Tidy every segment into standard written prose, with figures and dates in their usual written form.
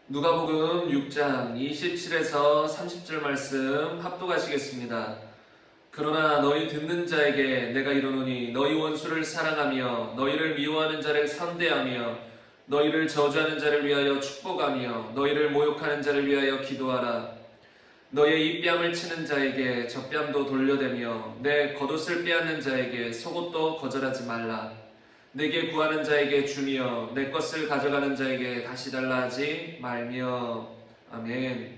누가복음 6장 27에서 30절 말씀 합독하시겠습니다. 그러나 너희 듣는 자에게 내가 이르노니 너희 원수를 사랑하며 너희를 미워하는 자를 선대하며 너희를 저주하는 자를 위하여 축복하며 너희를 모욕하는 자를 위하여 기도하라. 너희의 입뺨을 치는 자에게 젖뺨도 돌려대며 내 겉옷을 빼앗는 자에게 속옷도 거절하지 말라. 내게 구하는 자에게 주며 내 것을 가져가는 자에게 다시 달라 하지 말며. 아멘.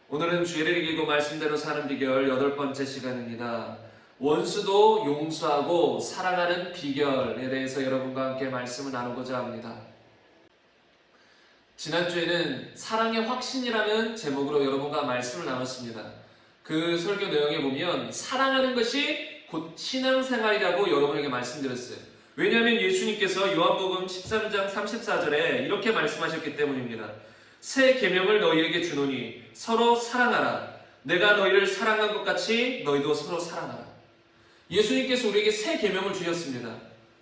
오늘은 죄를 이기고 말씀대로 사는 비결 8번째 시간입니다. 원수도 용서하고 사랑하는 비결에 대해서 여러분과 함께 말씀을 나누고자 합니다. 지난주에는 사랑의 확신이라는 제목으로 여러분과 말씀을 나눴습니다. 그 설교 내용에 보면 사랑하는 것이 곧 신앙생활이라고 여러분에게 말씀드렸어요. 왜냐하면 예수님께서 요한복음 13장 34절에 이렇게 말씀하셨기 때문입니다. 새 계명을 너희에게 주노니 서로 사랑하라. 내가 너희를 사랑한 것 같이 너희도 서로 사랑하라. 예수님께서 우리에게 새 계명을 주셨습니다.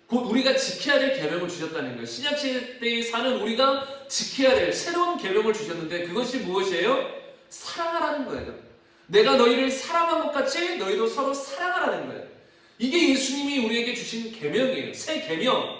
곧 우리가 지켜야 될 계명을 주셨다는 거예요. 신약시대에 사는 우리가 지켜야 될 새로운 계명을 주셨는데 그것이 무엇이에요? 사랑하라는 거예요. 내가 너희를 사랑한 것 같이 너희도 서로 사랑하라는 거예요. 이게 예수님이 우리에게 주신 계명이에요. 새 계명.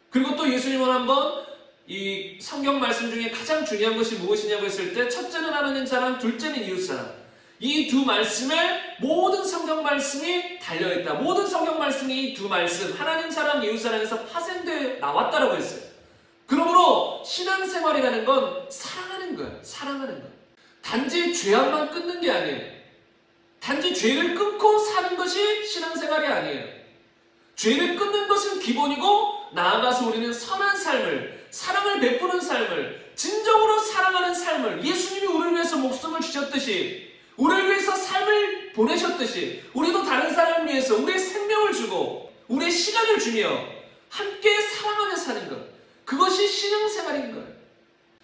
그리고 또 예수님은 한번 이 성경 말씀 중에 가장 중요한 것이 무엇이냐고 했을 때 첫째는 하나님 사랑, 둘째는 이웃 사랑. 이 두 말씀에 모든 성경 말씀이 달려있다. 모든 성경 말씀이 이 두 말씀, 하나님 사랑, 이웃 사랑에서 파생되어 나왔다라고 했어요. 그러므로 신앙생활이라는 건 사랑하는 거예요. 사랑하는 거예요. 단지 죄악만 끊는 게 아니에요. 단지 죄를 끊고 사는 것이 신앙생활이 아니에요. 죄를 끊는 것은 기본이고 나아가서 우리는 선한 삶을, 사랑을 베푸는 삶을, 진정으로 사랑하는 삶을, 예수님이 우리를 위해서 목숨을 주셨듯이, 우리를 위해서 삶을 보내셨듯이 우리도 다른 사람을 위해서 우리의 생명을 주고 우리의 시간을 주며 함께 사랑하며 사는 것, 그것이 신앙생활인 거예요.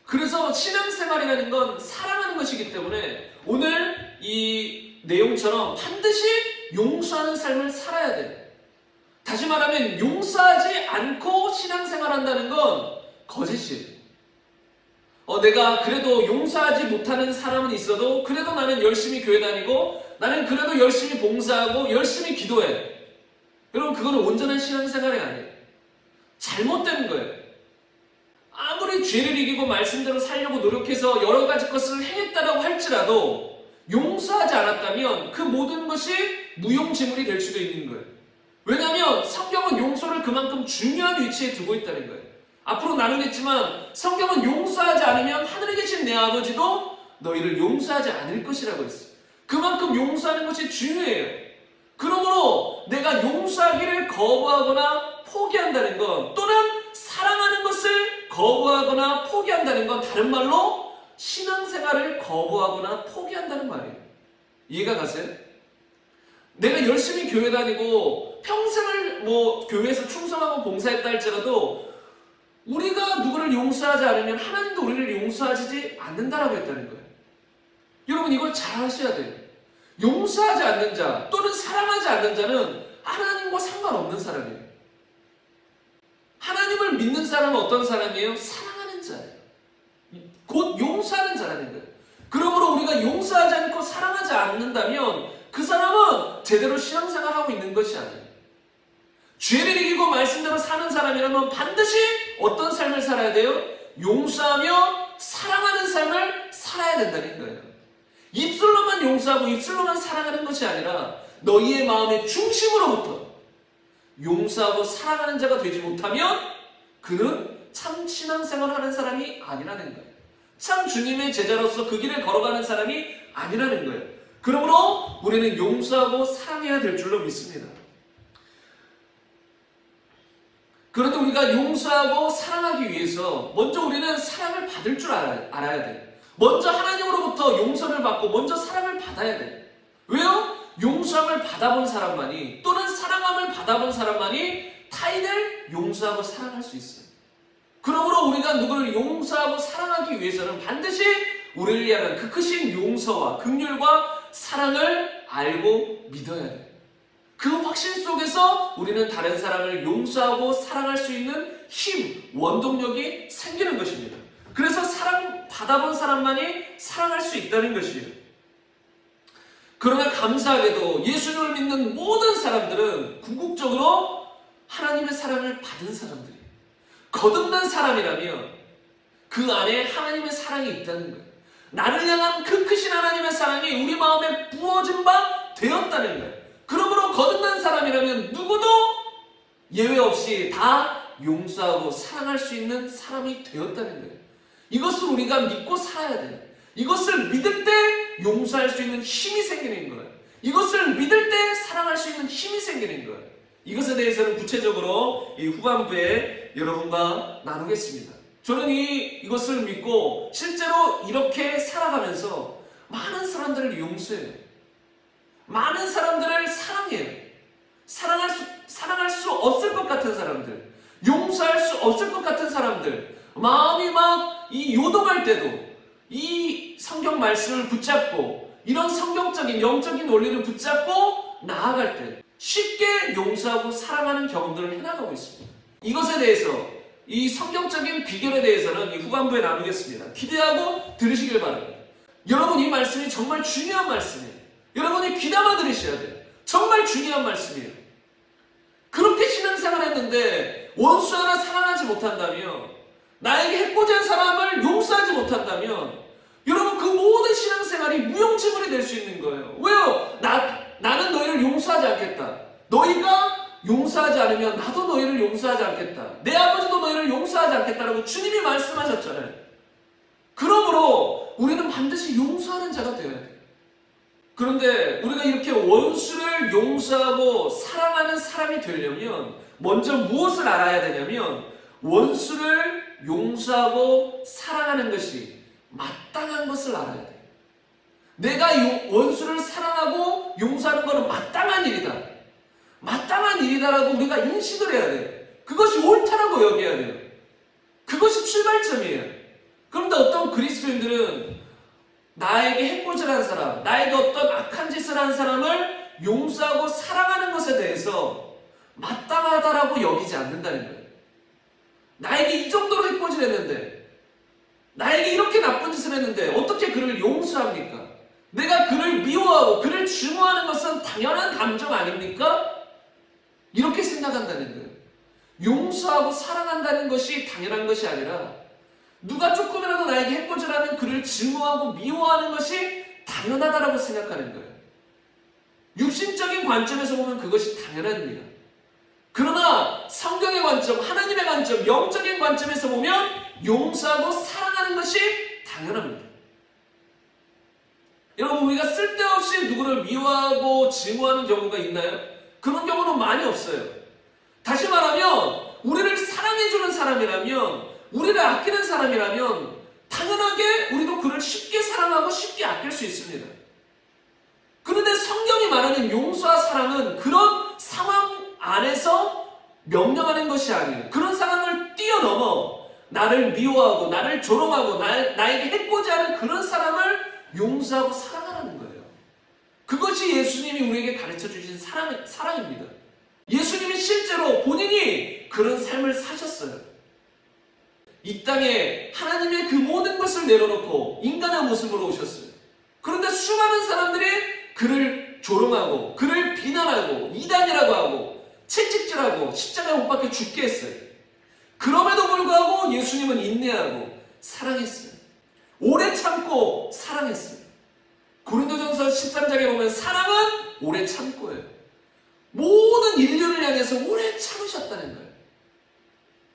그래서 신앙생활이라는 건 사랑하는 것이기 때문에 오늘 이 내용처럼 반드시 용서하는 삶을 살아야 돼요. 다시 말하면 용서하지 않고 신앙생활한다는 건 거짓이에요. 내가 그래도 용서하지 못하는 사람은 있어도 그래도 나는 열심히 교회 다니고 나는 그래도 열심히 봉사하고 열심히 기도해. 여러분, 그거는 온전한 신앙생활이 아니에요. 잘못된 거예요. 아무리 죄를 이기고 말씀대로 살려고 노력해서 여러 가지 것을 행했다라고 할지라도 용서하지 않았다면 그 모든 것이 무용지물이 될 수도 있는 거예요. 왜냐하면 성경은 용서를 그만큼 중요한 위치에 두고 있다는 거예요. 앞으로 나누겠지만 성경은 용서하지 않으면 하늘에 계신 내 아버지도 너희를 용서하지 않을 것이라고 했어요. 그만큼 용서하는 것이 중요해요. 그러므로 내가 용서하기를 거부하거나 포기한다는 건, 또는 사랑하는 것을 거부하거나 포기한다는 건 다른 말로 신앙생활을 거부하거나 포기한다는 말이에요. 이해가 가세요? 내가 열심히 교회 다니고 평생을 교회에서 충성하고 봉사했다 할지라도 우리가 누구를 용서하지 않으면 하나님도 우리를 용서하지 않는다라고 했다는 거예요. 여러분, 이걸 잘 하셔야 돼요. 용서하지 않는 자 또는 사랑하지 않는 자는 하나님과 상관없는 사람이에요. 하나님을 믿는 사람은 어떤 사람이에요? 사랑하는 자예요. 곧 용서하는 자라는 거예요. 그러므로 우리가 용서하지 않고 사랑하지 않는다면 그 사람은 제대로 신앙생활하고 있는 것이 아니에요. 죄를 이기고 말씀대로 사는 사람이라면 반드시 어떤 삶을 살아야 돼요? 용서하며 사랑하는 삶을 살아야 된다는 거예요. 입술로만 용서하고 입술로만 사랑하는 것이 아니라 너희의 마음의 중심으로부터 용서하고 사랑하는 자가 되지 못하면 그는 참 신앙생활을 하는 사람이 아니라는 거예요. 참 주님의 제자로서 그 길을 걸어가는 사람이 아니라는 거예요. 그러므로 우리는 용서하고 사랑해야 될 줄로 믿습니다. 그런데 우리가 용서하고 사랑하기 위해서 먼저 우리는 사랑을 받을 줄 알아야 돼요. 먼저 하나님으로부터 용서를 받고 먼저 사랑을 받아야 돼요. 왜요? 용서함을 받아본 사람만이, 또는 사랑함을 받아본 사람만이 타인을 용서하고 사랑할 수 있어요. 그러므로 우리가 누구를 용서하고 사랑하기 위해서는 반드시 우리를 향한 그 크신 용서와 긍휼과 사랑을 알고 믿어야 돼요. 그 확신 속에서 우리는 다른 사람을 용서하고 사랑할 수 있는 힘, 원동력이 생기는 것입니다. 그래서 사랑 받아본 사람만이 사랑할 수 있다는 것이에요. 그러나 감사하게도 예수님을 믿는 모든 사람들은 궁극적으로 하나님의 사랑을 받은 사람들이에요. 거듭난 사람이라면 그 안에 하나님의 사랑이 있다는 거예요. 나를 향한 그 크신 하나님의 사랑이 우리 마음에 부어진 바 되었다는 거예요. 그러므로 거듭난 사람이라면 누구도 예외 없이 다 용서하고 사랑할 수 있는 사람이 되었다는 거예요. 이것을 우리가 믿고 살아야 돼요. 이것을 믿을 때 용서할 수 있는 힘이 생기는 거예요. 이것을 믿을 때 사랑할 수 있는 힘이 생기는 거예요. 이것에 대해서는 구체적으로 이 후반부에 여러분과 나누겠습니다. 저는 이것을 믿고 실제로 이렇게 살아가면서 많은 사람들을 용서해요. 많은 사람들을 사랑해요. 사랑할 수 없을 것 같은 사람들, 용서할 수 없을 것 같은 사람들, 마음이 막 이 요동할 때도 이 성경 말씀을 붙잡고 이런 성경적인 영적인 원리를 붙잡고 나아갈 때 쉽게 용서하고 사랑하는 경험들을 해나가고 있습니다. 이것에 대해서 이 성경적인 비결에 대해서는 이 후반부에 나누겠습니다. 기대하고 들으시길 바랍니다. 여러분, 이 말씀이 정말 중요한 말씀이에요. 여러분이 귀담아 들으셔야 돼요. 정말 중요한 말씀이에요. 그렇게 신앙생활을 했는데 원수 하나 사랑하지 못한다면, 나에게 해코지한 사람을 용서하지 못한다면 여러분 그 모든 신앙생활이 무용지물이 될 수 있는 거예요. 왜요? 나는 너희를 용서하지 않겠다. 너희가 용서하지 않으면 나도 너희를 용서하지 않겠다. 내 아버지도 너희를 용서하지 않겠다라고 주님이 말씀하셨잖아요. 그러므로 우리는 반드시 용서하는 자가 되어야 돼요. 그런데 우리가 이렇게 원수를 용서하고 사랑하는 사람이 되려면 먼저 무엇을 알아야 되냐면, 원수를 용서하고 사랑하는 것이 마땅한 것을 알아야 돼요. 내가 원수를 사랑하고 용서하는 것은 마땅한 일이다. 마땅한 일이다라고 우리가 인식을 해야 돼요. 그것이 옳다라고 여겨야 돼요. 그것이 출발점이에요. 그런데 어떤 그리스도인들은 나에게 해코지한 사람, 나에게 어떤 악한 짓을 한 사람을 용서하고 사랑하는 것에 대해서 마땅하다라고 여기지 않는다는 거예요. 나에게 이 정도로 해코지를 했는데, 나에게 이렇게 나쁜 짓을 했는데 어떻게 그를 용서합니까? 내가 그를 미워하고 그를 증오하는 것은 당연한 감정 아닙니까? 이렇게 생각한다는 거예요. 용서하고 사랑한다는 것이 당연한 것이 아니라, 누가 조금이라도 나에게 해코지하면 그를 증오하고 미워하는 것이 당연하다라고 생각하는 거예요. 육신적인 관점에서 보면 그것이 당연한 일이에요. 그러나 성경의 관점, 하나님의 관점, 영적인 관점에서 보면 용서하고 사랑하는 것이 당연합니다. 여러분, 우리가 쓸데없이 누구를 미워하고 증오하는 경우가 있나요? 그런 경우는 많이 없어요. 다시 말하면 우리를 사랑해주는 사람이라면, 우리를 아끼는 사람이라면 당연하게 우리도 그를 쉽게 사랑하고 쉽게 아낄 수 있습니다. 그런데 성경이 말하는 용서와 사랑은 그런 상황 안에서 명령하는 것이 아니에요. 그런 상황을 뛰어넘어 나를 미워하고 나를 조롱하고 나에게 해코지하는 그런 사람을 용서하고 사랑하라는 거예요. 그것이 예수님이 우리에게 가르쳐 주신 사랑입니다. 예수님이 실제로 본인이 그런 삶을 사셨어요. 이 땅에 하나님의 그 모든 것을 내려놓고 인간의 모습으로 오셨어요. 그런데 수많은 사람들이 그를 조롱하고 그를 비난하고 이단이라고 하고 채찍질하고 십자가에 못 박혀 죽게 했어요. 그럼에도 불구하고 예수님은 인내하고 사랑했어요. 오래 참고 사랑했어요. 고린도전서 13장에 보면 사랑은 오래 참고예요. 모든 인류를 향해서 오래 참으셨다는 거예요.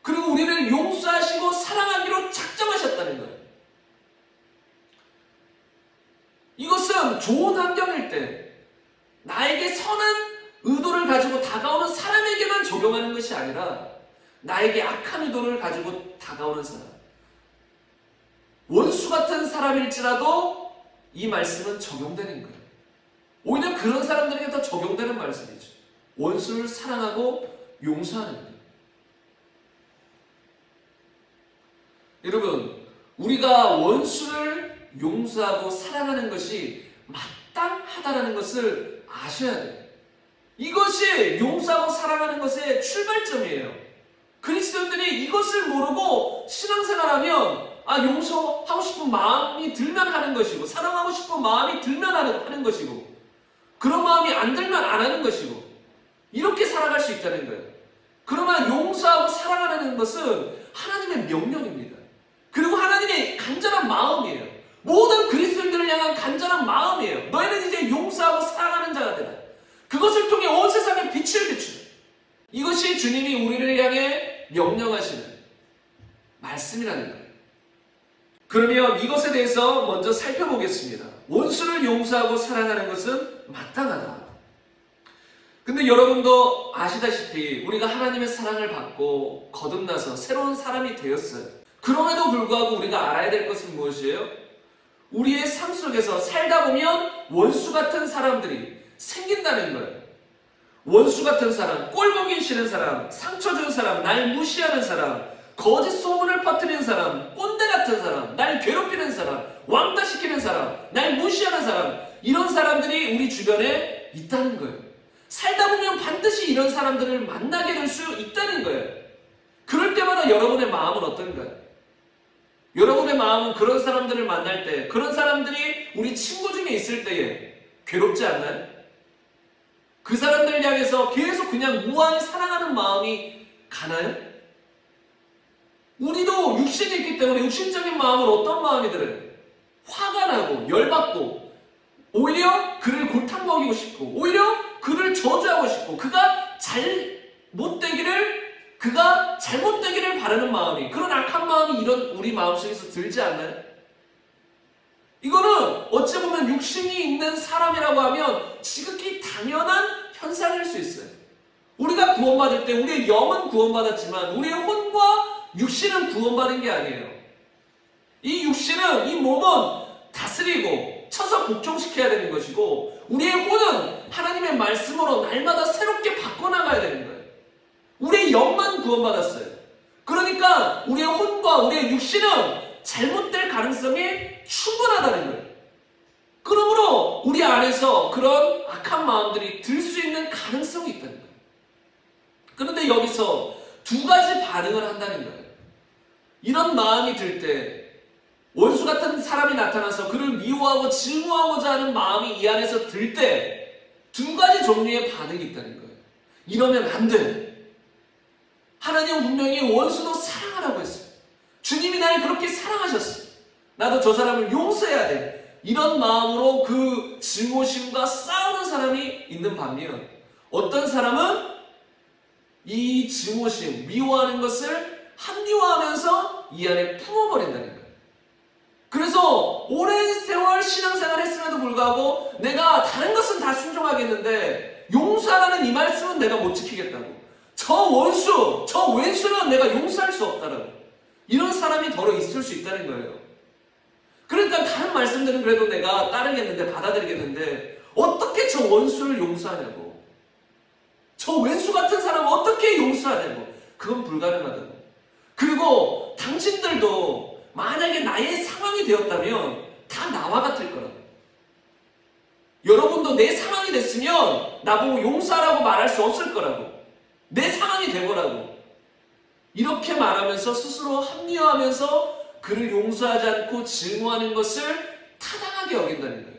그리고 우리를 용서하시고 사랑하기로 작정하셨다는 거예요. 이것은 좋은 환경일 때 나에게 선한 의도를 가지고 다가오는 사람에게만 적용하는 것이 아니라 나에게 악한 의도를 가지고 다가오는 사람, 원수 같은 사람일지라도 이 말씀은 적용되는 거예요. 오히려 그런 사람들에게 더 적용되는 말씀이죠. 원수를 사랑하고 용서하는 거예요. 여러분, 우리가 원수를 용서하고 사랑하는 것이 마땅하다는 것을 아셔야 돼요. 이것이 용서하고 사랑하는 것의 출발점이에요. 그리스도인들이 이것을 모르고 신앙생활하면 용서하고 싶은 마음이 들면 하는 것이고, 사랑하고 싶은 마음이 들면 하는 것이고, 그런 마음이 안 들면 안 하는 것이고, 이렇게 살아갈 수 있다는 거예요. 그러나 용서하고 사랑하는 것은 하나님의 명령입니다. 그리고 하나님의 간절한 마음이에요. 모든 그리스도인들을 향한 간절한 마음이에요. 너희는 이제 용서하고 사랑하는 자가 되라. 그것을 통해 온 세상에 빛을 비추라. 이것이 주님이 우리를 향해 명령하시는 말씀이라는 거예요. 그러면 이것에 대해서 먼저 살펴보겠습니다. 원수를 용서하고 사랑하는 것은 마땅하다. 근데 여러분도 아시다시피 우리가 하나님의 사랑을 받고 거듭나서 새로운 사람이 되었어요. 그럼에도 불구하고 우리가 알아야 될 것은 무엇이에요? 우리의 삶 속에서 살다 보면 원수 같은 사람들이 생긴다는 거예요. 원수 같은 사람, 꼴보기 싫은 사람, 상처 준 사람, 날 무시하는 사람, 거짓 소문을 퍼뜨리는 사람, 꼰대 같은 사람, 날 괴롭히는 사람, 왕따시키는 사람, 날 무시하는 사람, 이런 사람들이 우리 주변에 있다는 거예요. 살다 보면 반드시 이런 사람들을 만나게 될 수 있다는 거예요. 그럴 때마다 여러분의 마음은 어떤가요? 여러분의 마음은 그런 사람들을 만날 때, 그런 사람들이 우리 친구 중에 있을 때에 괴롭지 않나요? 그 사람들 향해서 계속 그냥 무한히 사랑하는 마음이 가나요? 우리도 육신이 있기 때문에 육신적인 마음은 어떤 마음이 들어요? 화가 나고 열받고 오히려 그를 골탕 먹이고 싶고 오히려 그를 저주하고 싶고 그가 잘못되기를 바라는 마음이, 그런 악한 마음이 이런 우리 마음속에서 들지 않나요? 이거는 어찌 보면 육신이 있는 사람이라고 하면 지극히 당연한 현상일 수 있어요. 우리가 구원받을 때 우리의 영은 구원받았지만 우리의 혼과 육신은 구원받은 게 아니에요. 이 육신은, 이 몸은 다스리고 쳐서 복종시켜야 되는 것이고 우리의 혼은 하나님의 말씀으로 날마다 새롭게 바꿔나가야 되는 거예요. 우리의 영만 구원받았어요. 그러니까 우리의 혼과 우리의 육신은 잘못될 가능성이 충분하다는 거예요. 그러므로 우리 안에서 그런 악한 마음들이 들 수 있는 가능성이 있다는 거예요. 그런데 여기서 두 가지 반응을 한다는 거예요. 이런 마음이 들 때 원수 같은 사람이 나타나서 그를 미워하고 증오하고자 하는 마음이 이 안에서 들 때 두 가지 종류의 반응이 있다는 거예요. 이러면 안 돼. 하나님은 분명히 원수도 사랑하라고 했어요. 주님이 날 그렇게 사랑하셨어요. 나도 저 사람을 용서해야 돼. 이런 마음으로 그 증오심과 싸우는 사람이 있는 반면 어떤 사람은 이 증오심, 미워하는 것을 합리화하면서 이 안에 품어버린다는 거예요. 그래서 오랜 세월 신앙생활을 했음에도 불구하고 내가 다른 것은 다 순종하겠는데 용서하라는 이 말씀은 내가 못 지키겠다고. 저 원수, 저 왼수는 내가 용서할 수 없다라고. 이런 사람이 더러 있을 수 있다는 거예요. 그러니까 다른 말씀들은 그래도 내가 따르겠는데, 받아들이겠는데 어떻게 저 원수를 용서하냐고. 저 왼수 같은 사람을 어떻게 용서하냐고. 그건 불가능하다고. 그리고 당신들도 만약에 나의 상황이 되었다면 다 나와 같을 거라고. 여러분도 내 상황이 됐으면 나보고 용서하라고 말할 수 없을 거라고. 내 상황이 되거라고. 이렇게 말하면서 스스로 합리화하면서 그를 용서하지 않고 증오하는 것을 타당하게 여긴다는 거예요.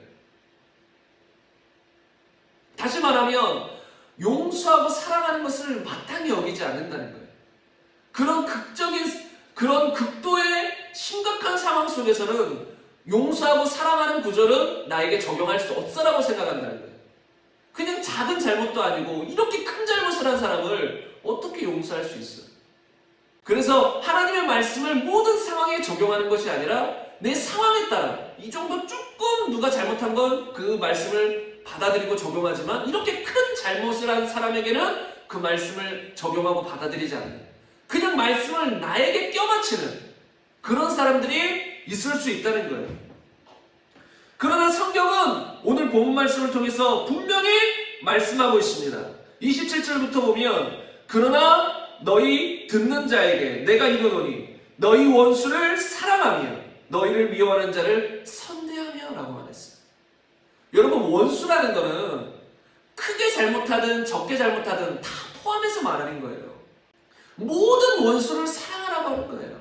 다시 말하면 용서하고 사랑하는 것을 마땅히 여기지 않는다는 거예요. 그런 극도의 심각한 상황 속에서는 용서하고 사랑하는 구절은 나에게 적용할 수 없어라고 생각한다는 거예요. 그냥 작은 잘못도 아니고 이렇게 큰 잘못을 한 사람을 어떻게 용서할 수 있어요? 그래서 하나님의 말씀을 모든 상황에 적용하는 것이 아니라 내 상황에 따라 이 정도 조금 누가 잘못한 건 그 말씀을 받아들이고 적용하지만 이렇게 큰 잘못을 한 사람에게는 그 말씀을 적용하고 받아들이지 않는, 그냥 말씀을 나에게 껴맞추는 그런 사람들이 있을 수 있다는 거예요. 그러나 성경은 오늘 본문 말씀을 통해서 분명히 말씀하고 있습니다. 27절부터 보면 그러나 너희 듣는 자에게 내가 이르노니 너희 원수를 사랑하며 너희를 미워하는 자를 선대하며 라고 말했어요. 여러분, 원수라는 거는 크게 잘못하든 적게 잘못하든 다 포함해서 말하는 거예요. 모든 원수를 사랑하라고 하는 거예요.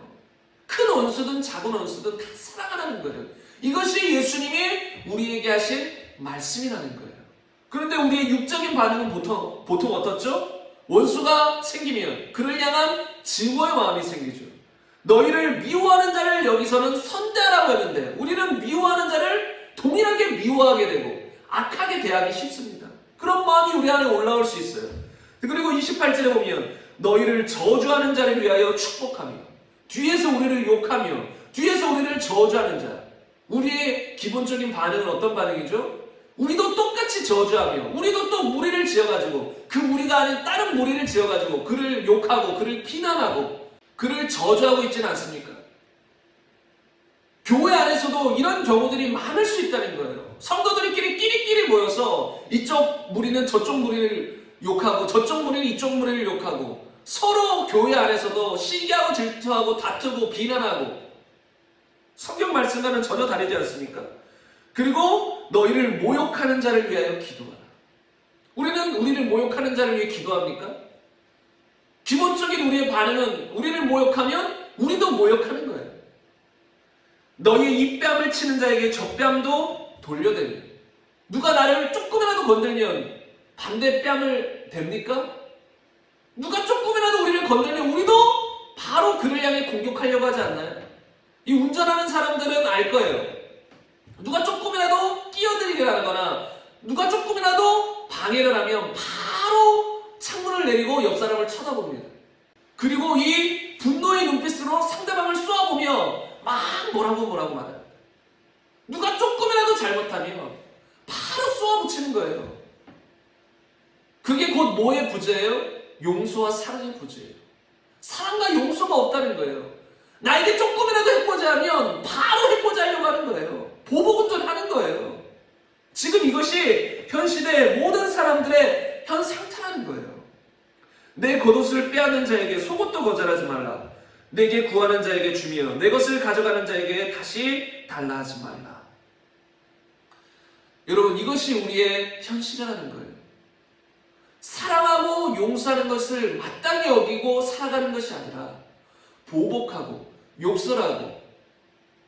큰 원수 원수든 작은 원수든 다 사랑하라는 거예요. 이것이 예수님이 우리에게 하신 말씀이라는 거예요. 그런데 우리의 육적인 반응은 보통 어떻죠? 원수가 생기면 그를 향한 증오의 마음이 생기죠. 너희를 미워하는 자를 여기서는 선대하라고 했는데 우리는 미워하는 자를 동일하게 미워하게 되고 악하게 대하기 쉽습니다. 그런 마음이 우리 안에 올라올 수 있어요. 그리고 28절에 보면 너희를 저주하는 자를 위하여 축복하며 뒤에서 우리를 욕하며 뒤에서 우리를 저주하는 자. 우리의 기본적인 반응은 어떤 반응이죠? 우리도 똑같이 저주하며 우리도 또 무리를 지어가지고 그 무리가 아닌 다른 무리를 지어가지고 그를 욕하고 그를 비난하고 그를 저주하고 있지는 않습니까? 교회 안에서도 이런 경우들이 많을 수 있다는 거예요. 성도들끼리 끼리끼리 모여서 이쪽 무리는 저쪽 무리를 욕하고 저쪽 무리는 이쪽 무리를 욕하고 서로 교회 안에서도 시기하고 질투하고 다투고 비난하고 성경 말씀과는 전혀 다르지 않습니까? 그리고 너희를 모욕하는 자를 위하여 기도하라. 우리는 우리를 모욕하는 자를 위해 기도합니까? 기본적인 우리의 반응은 우리를 모욕하면 우리도 모욕하는 거예요. 너희의 입뺨을 치는 자에게 젖뺨도 돌려대며 누가 나를 조금이라도 건들면 반대 뺨을 댑니까? 누가 조금이라도 우리를 건들면 우리도 바로 그를 향해 공격하려고 하지 않나요? 이 운전하는 사람들은 알 거예요. 누가 조금이라도 끼어들이려 하거나 누가 조금이라도 방해를 하면 바로 창문을 내리고 옆 사람을 쳐다봅니다. 그리고 이 분노의 눈빛으로 상대방을 쏘아보며 막 뭐라고 말합니다. 누가 조금이라도 잘못하면 바로 쏘아붙이는 거예요. 그게 곧 뭐의 부재예요? 용서와 사랑의 부재예요. 사랑과 용서가 없다는 거예요. 나에게 조금이라도 해코지하면 바로 해코지하려고 하는 거예요. 보복운전하는 거예요. 지금 이것이 현 시대의 모든 사람들의 현 상태라는 거예요. 내 겉옷을 빼앗는 자에게 속옷도 거절하지 말라. 내게 구하는 자에게 주며 내 것을 가져가는 자에게 다시 달라 하지 말라. 여러분, 이것이 우리의 현실이라는 거예요. 사랑하고 용서하는 것을 마땅히 여기고 살아가는 것이 아니라 보복하고 욕설하고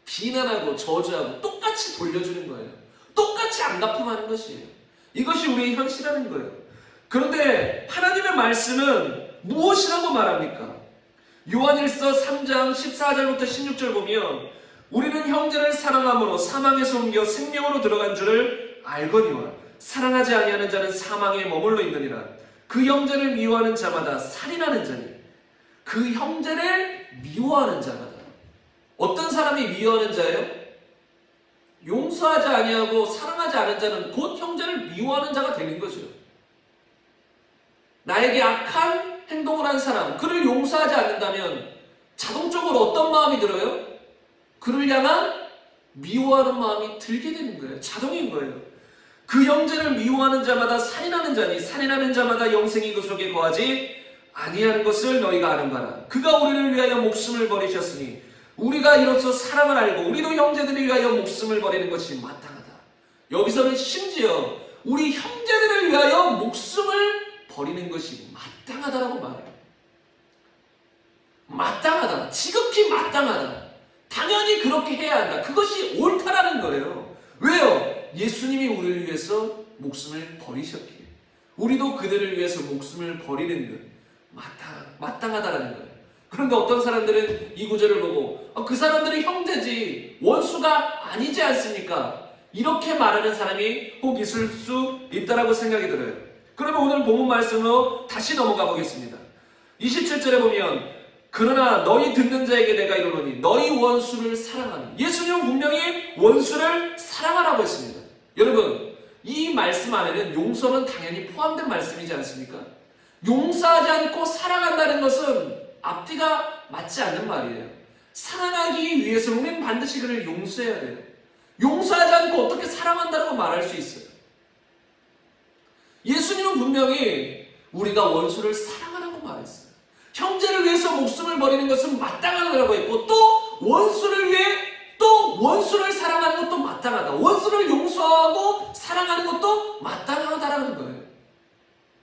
비난하고 저주하고 똑같이 돌려주는 거예요. 똑같이 안갚음하는 것이에요. 이것이 우리의 현실이라는 거예요. 그런데 하나님의 말씀은 무엇이라고 말합니까? 요한일서 3장 14절부터 16절 보면 우리는 형제를 사랑함으로 사망에서 옮겨 생명으로 들어간 줄을 알거니와 사랑하지 아니하는 자는 사망에 머물러 있느니라. 그 형제를 미워하는 자마다 살인하는 자니 그 형제를 미워하는 자마다. 어떤 사람이 미워하는 자예요? 용서하지 아니하고 사랑하지 않은 자는 곧 형제를 미워하는 자가 되는 거죠. 나에게 악한 행동을 한 사람, 그를 용서하지 않는다면 자동적으로 어떤 마음이 들어요? 그를 향한 미워하는 마음이 들게 되는 거예요. 자동인 거예요. 그 형제를 미워하는 자마다 살인하는 자니 살인하는 자마다 영생이 그 속에 거하지 아니하는 것을 너희가 아는 바라. 그가 우리를 위하여 목숨을 버리셨으니 우리가 이로써 사랑을 알고 우리도 형제들을 위하여 목숨을 버리는 것이 마땅하다. 여기서는 심지어 우리 형제들을 위하여 목숨을 버리는 것이 마땅하다라고 말해요. 마땅하다. 지극히 마땅하다. 당연히 그렇게 해야 한다. 그것이 옳다라는 거예요. 왜요? 예수님이 우리를 위해서 목숨을 버리셨기에 우리도 그들을 위해서 목숨을 버리는 것 마땅하다라는 거예요. 그런데 어떤 사람들은 이 구절을 보고 그 사람들은 형제지 원수가 아니지 않습니까? 이렇게 말하는 사람이 혹 있을 수 있다라고 생각이 들어요. 그러면 오늘 본문 말씀으로 다시 넘어가 보겠습니다. 27절에 보면 그러나 너희 듣는 자에게 내가 이르노니 너희 원수를 사랑하라. 예수님은 분명히 원수를 사랑하라고 했습니다. 여러분, 이 말씀 안에는 용서는 당연히 포함된 말씀이지 않습니까? 용서하지 않고 사랑한다는 것은 앞뒤가 맞지 않는 말이에요. 사랑하기 위해서는 우리는 반드시 그를 용서해야 돼요. 용서하지 않고 어떻게 사랑한다고 말할 수 있어요? 예수님은 분명히 우리가 원수를 사랑하라고 말했어요. 형제를 위해서 목숨을 버리는 것은 마땅하다고 했고 또 원수를 위해 또 원수를 사랑하는 것도 마땅하다. 원수를 용서하고 사랑하는 것도 마땅하다라는 거예요.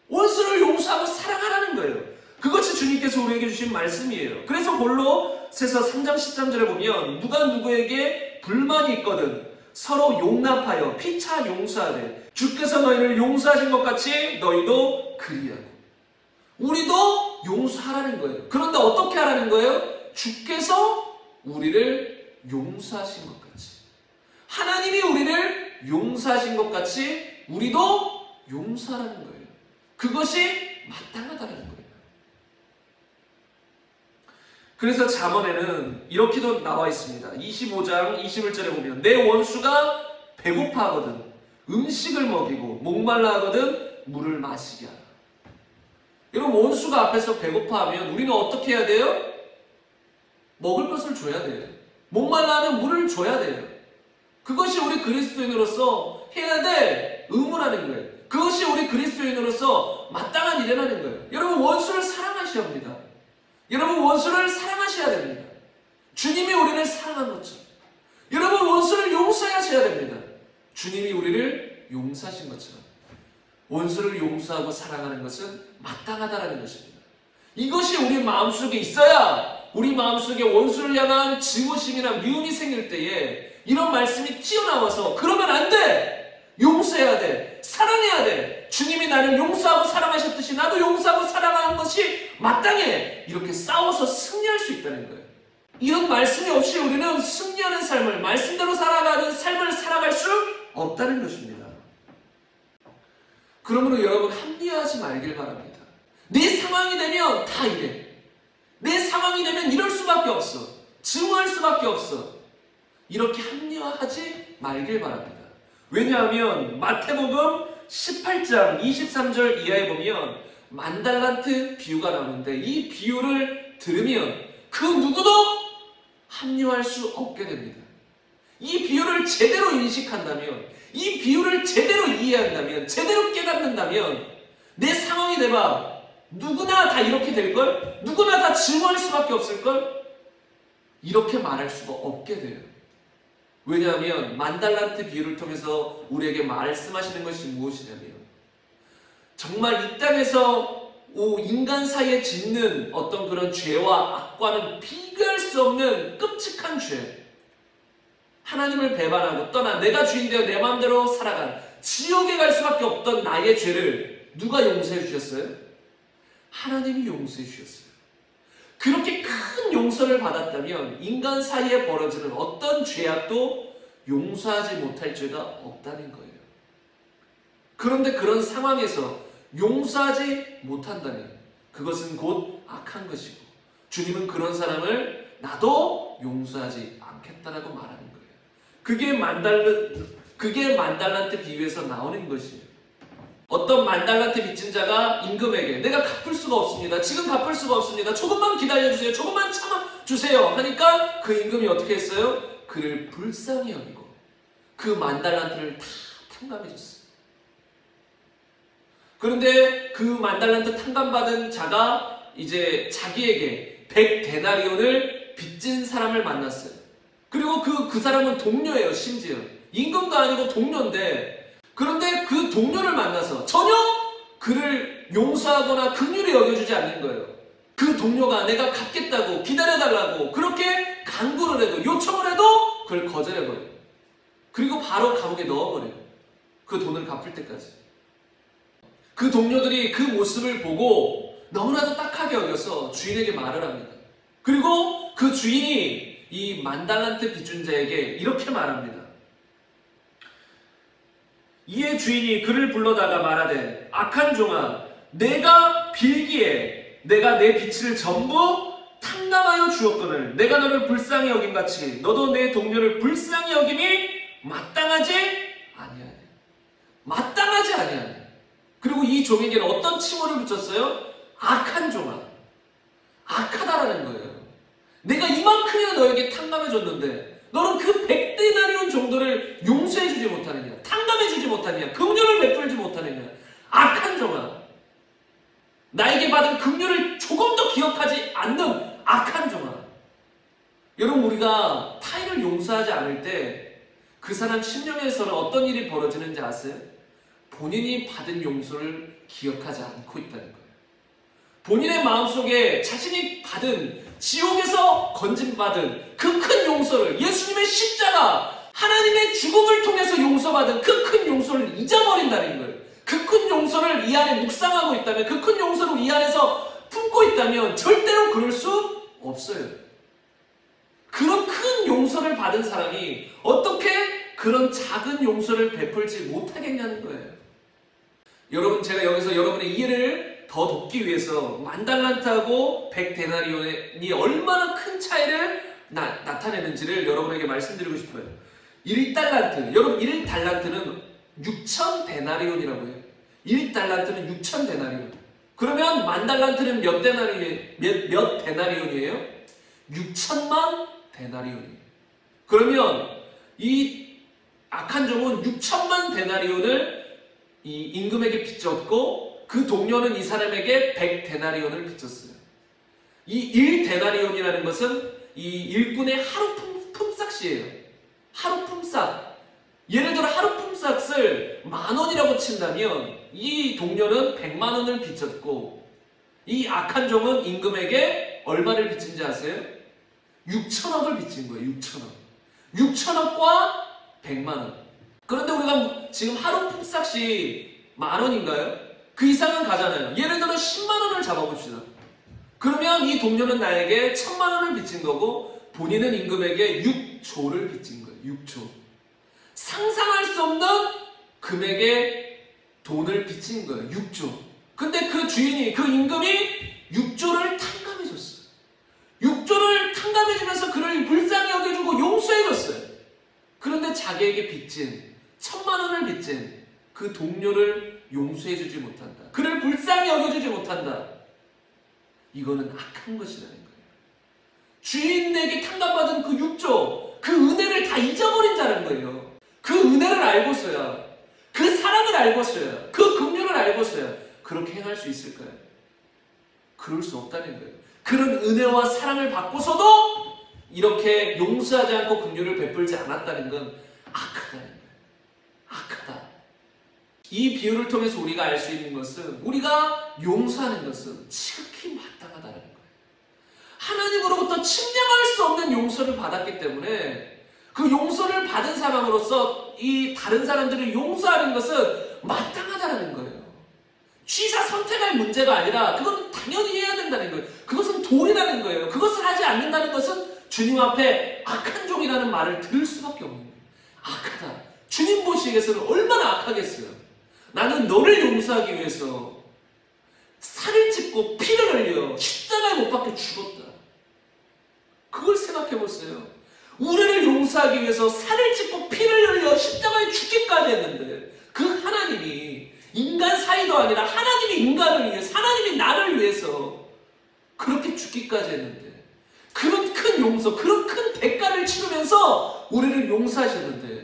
원수를 용서하고 사랑하라는 거예요. 그것이 주님께서 우리에게 주신 말씀이에요. 그래서 골로새서 3장 13절에 보면 누가 누구에게 불만이 있거든 서로 용납하여 피차 용서하되 주께서 너희를 용서하신 것 같이 너희도 그리하고. 우리도 용서하라는 거예요. 그런데 어떻게 하라는 거예요? 주께서 우리를 용서하신 것 같이. 하나님이 우리를 용서하신 것 같이 우리도 용서하라는 거예요. 그것이 마땅하다는 거예요. 그래서 잠언에는 이렇게도 나와 있습니다. 25장 21절에 보면 내 원수가 배고파하거든 음식을 먹이고 목말라 하거든 물을 마시게 하라. 여러분, 원수가 앞에서 배고파하면 우리는 어떻게 해야 돼요? 먹을 것을 줘야 돼요. 목말라 하면 물을 줘야 돼요. 그것이 우리 그리스도인으로서 해야 될 의무라는 거예요. 그것이 우리 그리스도인으로서 마땅한 일이라는 거예요. 여러분, 원수를 사랑하셔야 합니다. 여러분, 원수를 사랑하셔야 됩니다. 주님이 우리를 사랑한 것처럼. 여러분, 원수를 용서하셔야 됩니다. 주님이 우리를 용서하신 것처럼. 원수를 용서하고 사랑하는 것은 마땅하다는 것입니다. 이것이 우리 마음속에 있어야 우리 마음속에 원수를 향한 증오심이나 미움이 생길 때에 이런 말씀이 튀어나와서 그러면 안 돼! 용서해야 돼! 사랑해야 돼! 주님이 나를 용서하고 사랑하셨듯이 나도 용서하고 사랑하는 것이 마땅해! 이렇게 싸워서 승리할 수 있다는 거예요. 이런 말씀이 없이 우리는 승리하는 삶을, 말씀대로 살아가는 삶을 살아갈 수 없다는 것입니다. 그러므로 여러분, 합리화하지 말길 바랍니다. 내 상황이 되면 다 이래. 내 상황이 되면 이럴 수밖에 없어. 증오할 수밖에 없어. 이렇게 합리화하지 말길 바랍니다. 왜냐하면 마태복음 18장 23절 이하에 보면 만달란트 비유가 나오는데 이 비유를 들으면 그 누구도 합리화할 수 없게 됩니다. 이 비유를 제대로 인식한다면, 이 비유를 제대로 이해한다면, 제대로 깨닫는다면 내 상황이 돼봐. 누구나 다 이렇게 될걸? 누구나 다 증오할 수밖에 없을걸? 이렇게 말할 수가 없게 돼요. 왜냐하면 만달란트 비유를 통해서 우리에게 말씀하시는 것이 무엇이냐면 정말 이 땅에서 인간 사이에 짓는 어떤 그런 죄와 악과는 비교할 수 없는 끔찍한 죄, 하나님을 배반하고 떠나 내가 주인되어 내 마음대로 살아간 지옥에 갈 수밖에 없던 나의 죄를 누가 용서해 주셨어요? 하나님이 용서해 주셨어요. 그렇게 큰 용서를 받았다면 인간 사이에 벌어지는 어떤 죄악도 용서하지 못할 죄가 없다는 거예요. 그런데 그런 상황에서 용서하지 못한다면 그것은 곧 악한 것이고 주님은 그런 사람을 나도 용서하지 않겠다라고 말하는 거예요. 그게 만달란트 비유에서 나오는 것이에요. 어떤 만달란트 빚진 자가 임금에게 내가 갚을 수가 없습니다. 지금 갚을 수가 없습니다. 조금만 기다려주세요. 조금만 참아주세요. 하니까 그 임금이 어떻게 했어요? 그를 불쌍히 여기고 그 만달란트를 다 탕감해줬어요. 그런데 그 만달란트 탕감받은 자가 이제 자기에게 100데나리온을 빚진 사람을 만났어요. 그리고 그 사람은 동료예요. 심지어 임금도 아니고 동료인데, 그런데 그 동료를 만나서 전혀 그를 용서하거나 긍휼히 여겨주지 않는 거예요. 그 동료가 내가 갚겠다고 기다려달라고 그렇게 간구를 해도 요청을 해도 그걸 거절해버려요. 그리고 바로 감옥에 넣어버려요. 그 돈을 갚을 때까지. 그 동료들이 그 모습을 보고 너무나도 딱하게 여겨서 주인에게 말을 합니다. 그리고 그 주인이 이 만달란트 빚준 자에게 이렇게 말합니다. 이에 주인이 그를 불러다가 말하되 악한 종아, 내가 빌기에 내가 내 빚을 전부 탕감하여 주었거늘 내가 너를 불쌍히 여김같이 너도 내 동료를 불쌍히 여김이 마땅하지 아니하냐. 마땅하지 아니하냐. 그리고 이 종에게는 어떤 칭호를 붙였어요? 악한 종아. 악하다라는 거예요. 내가 이만큼이나 너에게 탕감해줬는데 너는 그 100데나리온 정도를 용서해주지 못하느냐, 탕감해주지 못하느냐, 긍휼을 베풀지 못하느냐. 악한 종아. 나에게 받은 긍휼을 조금 더 기억하지 않는 악한 종아. 여러분, 우리가 타인을 용서하지 않을 때 그 사람 심령에서는 어떤 일이 벌어지는지 아세요? 본인이 받은 용서를 기억하지 않고 있다는 거예요. 본인의 마음속에 자신이 받은 지옥에서 건진받은 그 큰 용서를, 예수님의 십자가, 하나님의 죽음을 통해서 용서받은 그 큰 용서를 잊어버린다는 거예요. 그 큰 용서를 이 안에 묵상하고 있다면, 그 큰 용서를 이 안에서 품고 있다면 절대로 그럴 수 없어요. 그런 큰 용서를 받은 사람이 어떻게 그런 작은 용서를 베풀지 못하겠냐는 거예요. 여러분, 제가 여기서 여러분의 이해를 더 돕기 위해서 10,000달란트하고 100데나리온이 얼마나 큰 차이를 나타내는지를 여러분에게 말씀드리고 싶어요. 1달란트, 여러분 1달란트는 6,000데나리온이라고 해요. 1달란트는 6,000데나리온. 그러면 10,000달란트는 몇 데나리온이에요? 6천만 데나리온이에요. 그러면 이 악한 종은 6천만 데나리온을 이 임금에게 빚졌고, 그 동료는 이 사람에게 100데나리온을 빚졌어요. 이 1데나리온이라는 것은 이 일꾼의 하루 품삯이에요. 하루 품삯. 예를 들어 하루 품삯을 10,000원이라고 친다면 이 동료는 100,000원을 빚졌고, 이 악한 종은 임금에게 얼마를 빚진지 아세요? 6천억을 빚진 거예요. 6천억. 6천억과 100,000원. 그런데 우리가 지금 하루 품삯이 10,000원인가요? 그 이상은 가잖아요. 예를 들어 100,000원을 잡아봅시다. 그러면 이 동료는 나에게 1,000,000원을 빚진 거고, 본인은 임금에게 6조를 빚진 거예요. 6조. 상상할 수 없는 금액의 돈을 빚진 거예요. 6조. 근데 그 주인이, 그 임금이 6조를 탕감해줬어요. 6조를 탕감해주면서 그를 불쌍히 여겨주고 용서해줬어요. 그런데 자기에게 빚진 1,000,000원을 빚진 그 동료를 용서해주지 못한다. 그를 불쌍히 여겨주지 못한다. 이거는 악한 것이라는 거예요. 주인에게 탕감받은 그 6조, 그 은혜를 다 잊어버린 자는 거예요. 그 은혜를 알고서야, 그 사랑을 알고서야, 그 긍휼을 알고서야 그렇게 행할 수 있을까요? 그럴 수 없다는 거예요. 그런 은혜와 사랑을 받고서도 이렇게 용서하지 않고 긍휼을 베풀지 않았다는 건 악하다는 거예요. 악하다. 이 비유를 통해서 우리가 알 수 있는 것은, 우리가 용서하는 것은 지극히 마땅하다는 거예요. 하나님으로부터 측량할 수 없는 용서를 받았기 때문에 그 용서를 받은 사람으로서 이 다른 사람들을 용서하는 것은 마땅하다는 거예요. 취사 선택할 문제가 아니라 그건 당연히 해야 된다는 거예요. 그것은 도리라는 거예요. 그것을 하지 않는다는 것은 주님 앞에 악한 종이라는 말을 들을 수밖에 없는 거예요. 악하다. 주님 보시기에서는 얼마나 악하겠어요. 나는 너를 용서하기 위해서 살을 찢고 피를 흘려 십자가에 못 박혀 죽었다. 그걸 생각해 보세요. 우리를 용서하기 위해서 살을 찢고 피를 흘려 십자가에 죽기까지 했는데, 그 하나님이 인간 사이도 아니라 하나님이 인간을 위해서, 하나님이 나를 위해서 그렇게 죽기까지 했는데, 그런 큰 용서, 그런 큰 대가를 치르면서 우리를 용서하셨는데,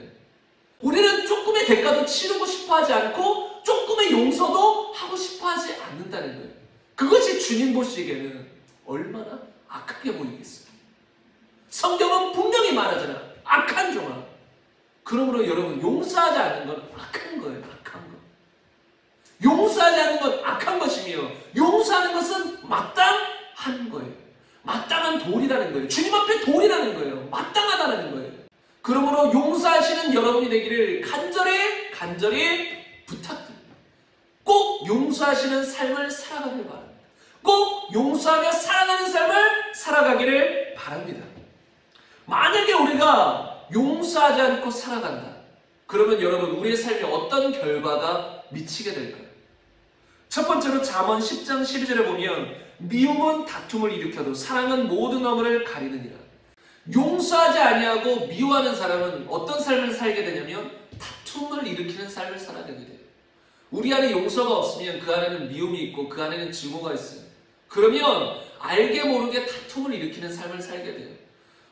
우리는 조금의 대가도 치르고 싶어 하지 않고 조금의 용서도 하고 싶어 하지 않는다는 거예요. 그것이 주님 보시기에는 얼마나 악하게 보이겠어요. 성경은 분명히 말하잖아. 악한 종아. 그러므로 여러분, 용서하지 않는 건 악한 거예요. 악한 거. 용서하지 않는 건 악한 것이며, 용서하는 것은 마땅한 거예요. 마땅한 도리라는 거예요. 주님 앞에 도리라는 거예요. 마땅하다는 거예요. 그러므로 용서하시는 여러분이 되기를 간절히 부탁드립니다. 꼭 용서하시는 삶을 살아가길 바랍니다. 꼭 용서하며 사랑하는 삶을 살아가기를 바랍니다. 만약에 우리가 용서하지 않고 살아간다, 그러면 여러분, 우리의 삶에 어떤 결과가 미치게 될까요? 첫 번째로 잠언 10장 12절에 보면, 미움은 다툼을 일으켜도 사랑은 모든 어물을 가리느니라. 용서하지 아니하고 미워하는 사람은 어떤 삶을 살게 되냐면 다툼을 일으키는 삶을 살아가게 돼요. 우리 안에 용서가 없으면 그 안에는 미움이 있고 그 안에는 증오가 있어요. 그러면 알게 모르게 다툼을 일으키는 삶을 살게 돼요.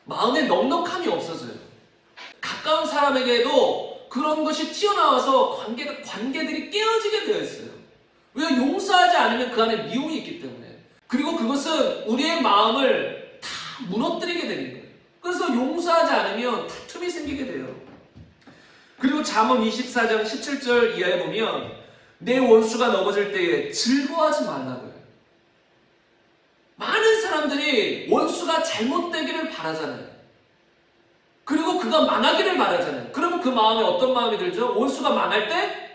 마음에 넉넉함이 없어져요. 가까운 사람에게도 그런 것이 튀어나와서 관계들이 깨어지게 되어 있어요. 왜? 용서하지 않으면 그 안에 미움이 있기 때문에. 그리고 그것은 우리의 마음을 다 무너뜨리게 되는 거예요. 그래서 용서하지 않으면 다툼이 생기게 돼요. 그리고 잠언 24장 17절 이하에 보면, 내 원수가 넘어질 때에 즐거워하지 말라고요. 많은 사람들이 원수가 잘못되기를 바라잖아요. 그리고 그가 망하기를 바라잖아요. 그러면 그 마음에 어떤 마음이 들죠? 원수가 망할 때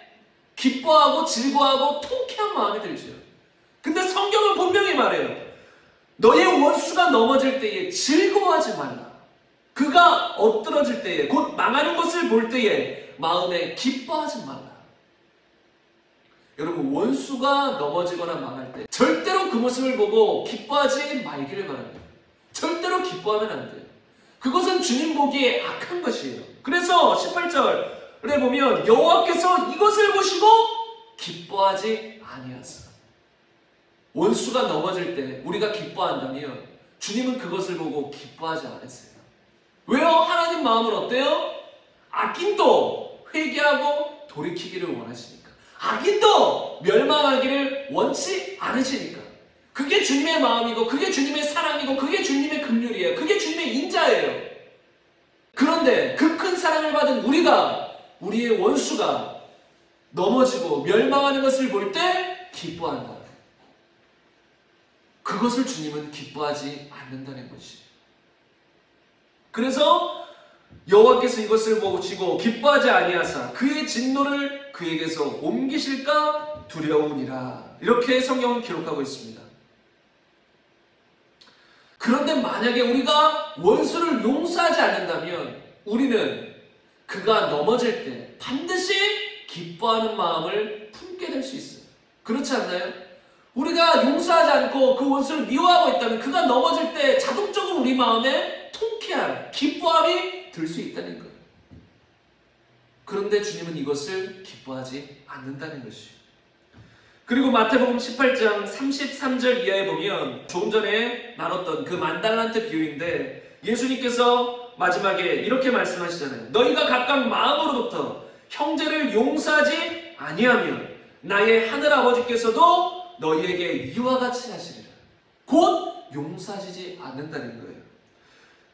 기뻐하고 즐거워하고 통쾌한 마음이 들죠. 근데 성경은 분명히 말해요. 너의 원수가 넘어질 때에 즐거워하지 말라. 그가 엎드러질 때에, 곧 망하는 것을 볼 때에 마음에 기뻐하지 말라. 여러분, 원수가 넘어지거나 망할 때 절대로 그 모습을 보고 기뻐하지 말기를 바랍니다. 절대로 기뻐하면 안 돼요. 그것은 주님 보기에 악한 것이에요. 그래서 18절에 보면 여호와께서 이것을 보시고 기뻐하지 아니하사. 원수가 넘어질 때 우리가 기뻐한다면 주님은 그것을 보고 기뻐하지 않았어요. 왜요? 하나님 마음은 어때요? 악인도 회개하고 돌이키기를 원하시니까. 악인도 멸망하기를 원치 않으시니까. 그게 주님의 마음이고 그게 주님의 사랑이고 그게 주님의 긍휼이에요. 그게 주님의 인자예요. 그런데 그 큰 사랑을 받은 우리가, 우리의 원수가 넘어지고 멸망하는 것을 볼 때 기뻐한다. 그것을 주님은 기뻐하지 않는다는 것이에요. 그래서 여호와께서 이것을 보시고 기뻐하지 아니하사 그의 진노를 그에게서 옮기실까 두려우니라. 이렇게 성경은 기록하고 있습니다. 그런데 만약에 우리가 원수를 용서하지 않는다면 우리는 그가 넘어질 때 반드시 기뻐하는 마음을 품게 될 수 있어요. 그렇지 않나요? 우리가 용서하지 않고 그 원수를 미워하고 있다면 그가 넘어질 때 자동적으로 우리 마음에 통쾌함, 기뻐함이 들 수 있다는 거예요. 그런데 주님은 이것을 기뻐하지 않는다는 것이에요. 그리고 마태복음 18장 33절 이하에 보면 조금 전에 나눴던 그 만달란트 비유인데 예수님께서 마지막에 이렇게 말씀하시잖아요. 너희가 각각 마음으로부터 형제를 용서하지 아니하면 나의 하늘아버지께서도 너희에게 이와 같이 하시리라. 곧 용서하시지 않는다는 거예요.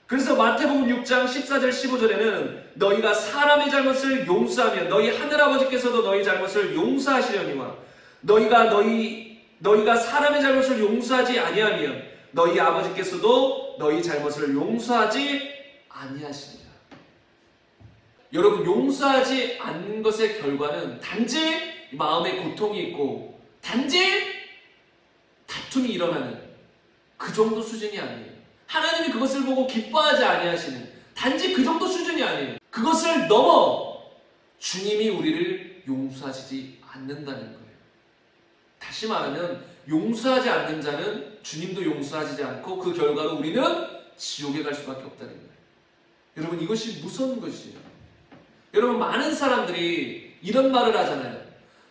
그래서 마태복음 6장 14절 15절에는 너희가 사람의 잘못을 용서하면 너희 하늘아버지께서도 너희 잘못을 용서하시려니와 너희가 사람의 잘못을 용서하지 아니하면 너희 아버지께서도 너희 잘못을 용서하지 아니하시리라. 여러분, 용서하지 않는 것의 결과는 단지 마음에 고통이 있고 단지 다툼이 일어나는 그 정도 수준이 아니에요. 하나님이 그것을 보고 기뻐하지 아니하시는 단지 그 정도 수준이 아니에요. 그것을 넘어 주님이 우리를 용서하시지 않는다는 거예요. 다시 말하면 용서하지 않는 자는 주님도 용서하지 않고 그 결과로 우리는 지옥에 갈 수밖에 없다는 거예요. 여러분, 이것이 무서운 것이에요. 여러분, 많은 사람들이 이런 말을 하잖아요.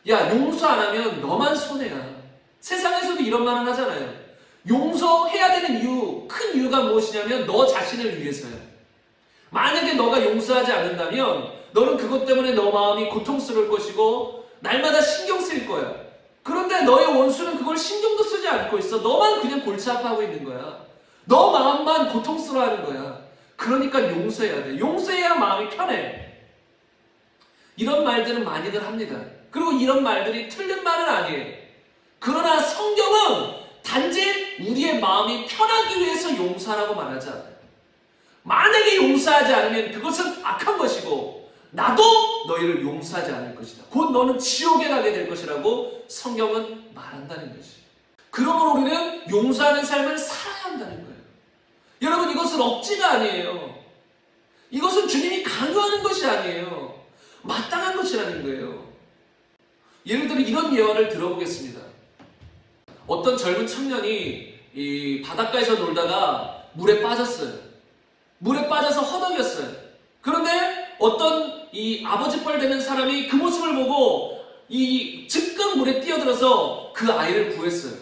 야, 용서 안 하면 너만 손해야. 세상에서도 이런 말을 하잖아요. 용서해야 되는 이유, 큰 이유가 무엇이냐면 너 자신을 위해서야. 만약에 너가 용서하지 않는다면 너는 그것 때문에 너 마음이 고통스러울 것이고 날마다 신경 쓰일 거야. 그런데 너의 원수는 그걸 신경도 쓰지 않고 있어. 너만 그냥 골치 아파하고 있는 거야. 너 마음만 고통스러워하는 거야. 그러니까 용서해야 돼. 용서해야 마음이 편해. 이런 말들은 많이들 합니다. 그리고 이런 말들이 틀린 말은 아니에요. 그러나 성경은 단지 우리의 마음이 편하기 위해서 용서하라고 말하지 않아요. 만약에 용서하지 않으면 그것은 악한 것이고 나도 너희를 용서하지 않을 것이다. 곧 너는 지옥에 가게 될 것이라고 성경은 말한다는 것이에요. 그러므로 우리는 용서하는 삶을 살아야 한다는 거예요. 여러분, 이것은 억지가 아니에요. 이것은 주님이 강요하는 것이 아니에요. 마땅한 것이라는 거예요. 예를 들어 이런 예화를 들어보겠습니다. 어떤 젊은 청년이 이 바닷가에서 놀다가 물에 빠졌어요. 물에 빠져서 허덕였어요. 그런데 어떤 이 아버지뻘 되는 사람이 그 모습을 보고 이 즉각 물에 뛰어들어서 그 아이를 구했어요.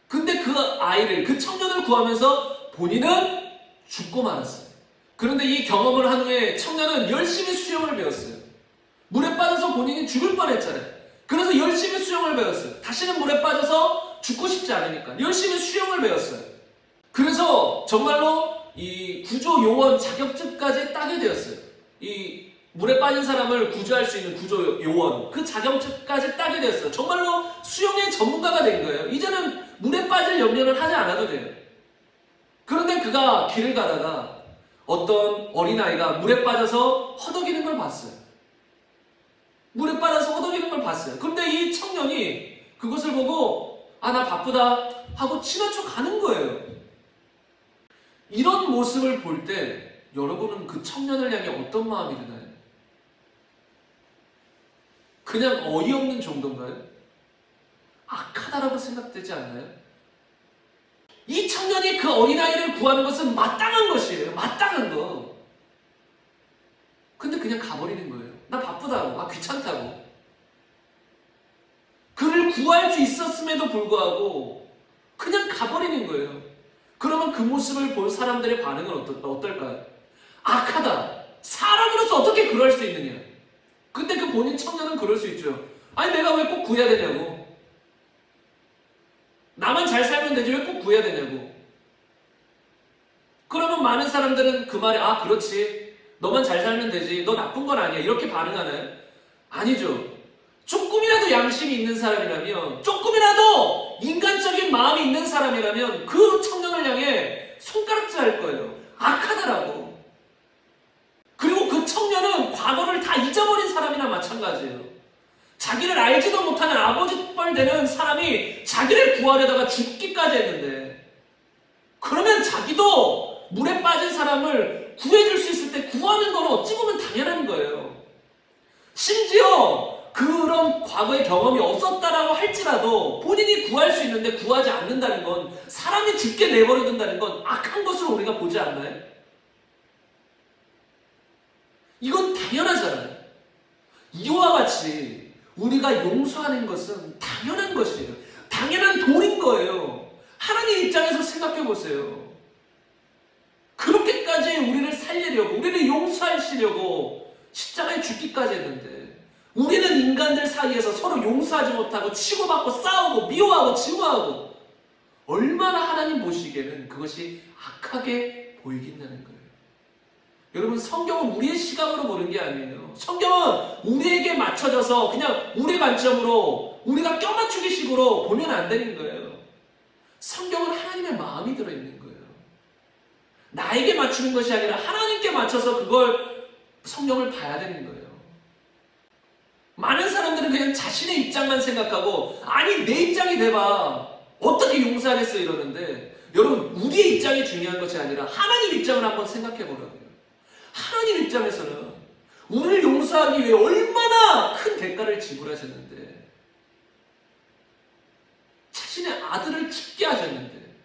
근데 그 청년을 구하면서 본인은 죽고 말았어요. 그런데 이 경험을 한 후에 청년은 열심히 수영을 배웠어요. 물에 빠져서 본인이 죽을 뻔했잖아요. 그래서 열심히 수영을 배웠어요. 다시는 물에 빠져서 죽고 싶지 않으니까 열심히 수영을 배웠어요. 그래서 정말로 이 구조 요원 자격증까지 따게 되었어요. 이 물에 빠진 사람을 구조할 수 있는 구조 요원 그 자격증까지 따게 되었어요. 정말로 수영의 전문가가 된 거예요. 이제는 물에 빠질 염려는 하지 않아도 돼요. 그런데 그가 길을 가다가 어떤 어린아이가 물에 빠져서 허덕이는 걸 봤어요. 물에 빠져서 허덕이는 걸 봤어요. 그런데 이 청년이 그것을 보고 아, 나 바쁘다 하고 지나쳐 가는 거예요. 이런 모습을 볼 때 여러분은 그 청년을 향해 어떤 마음이 드나요? 그냥 어이없는 정도인가요? 악하다라고 생각되지 않나요? 이 청년이 그 어린아이를 구하는 것은 마땅한 것이에요. 마땅한 거. 근데 그냥 가버리는 거예요. 나 바쁘다고, 아 귀찮다고. 그를 구할 수 있었음에도 불구하고 그냥 가버리는 거예요. 그러면 그 모습을 본 사람들의 반응은 어떨까요? 악하다. 사람으로서 어떻게 그럴 수 있느냐. 근데 그 본인 청년은 그럴 수 있죠. 아니 내가 왜 꼭 구해야 되냐고. 나만 잘 살면 되지 왜 꼭 구해야 되냐고. 그러면 많은 사람들은 그 말에 아 그렇지. 너만 잘 살면 되지. 너 나쁜 건 아니야. 이렇게 반응하나요? 아니죠. 조금이라도 양심이 있는 사람이라면, 조금이라도 인간적인 마음이 있는 사람이라면 그 청년을 향해 손가락질 할 거예요. 악하다라고. 그리고 그 청년은 과거를 다 잊어버린 사람이나 마찬가지예요. 자기를 알지도 못하는 아버지 뻘 되는 사람이 자기를 구하려다가 죽기까지 했는데, 그러면 자기도 물에 빠진 사람을 구해줄 수 있을 때 구하는 건 어찌 보면 당연한 거예요. 심지어 그런 과거의 경험이 없었다라고 할지라도 본인이 구할 수 있는데 구하지 않는다는 건, 사람이 죽게 내버려둔다는 건 악한 것으로 우리가 보지 않나요? 이건 당연하잖아요. 이와 같이 우리가 용서하는 것은 당연한 것이에요. 당연한 도리인 거예요. 하나님 입장에서 생각해 보세요. 그렇게까지 우리를 살리려고, 우리를 용서하시려고 십자가에 죽기까지 했는데, 우리는 인간들 사이에서 서로 용서하지 못하고 치고받고 싸우고 미워하고 증오하고, 얼마나 하나님 보시기에는 그것이 악하게 보이겠냐는 거예요. 여러분, 성경은 우리의 시각으로 보는 게 아니에요. 성경은 우리에게 맞춰져서 그냥 우리 관점으로 우리가 껴맞추기 식으로 보면 안 되는 거예요. 성경은 하나님의 마음이 들어있는 거예요. 나에게 맞추는 것이 아니라 하나님께 맞춰서 그걸 성경을 봐야 되는 거예요. 많은 사람들은 그냥 자신의 입장만 생각하고 아니 내 입장이 돼봐 어떻게 용서하겠어 이러는데, 여러분 우리의 입장이 중요한 것이 아니라 하나님 입장을 한번 생각해 보라고요. 하나님 입장에서는 우리를 용서하기 위해 얼마나 큰 대가를 지불하셨는데, 자신의 아들을 죽게 하셨는데,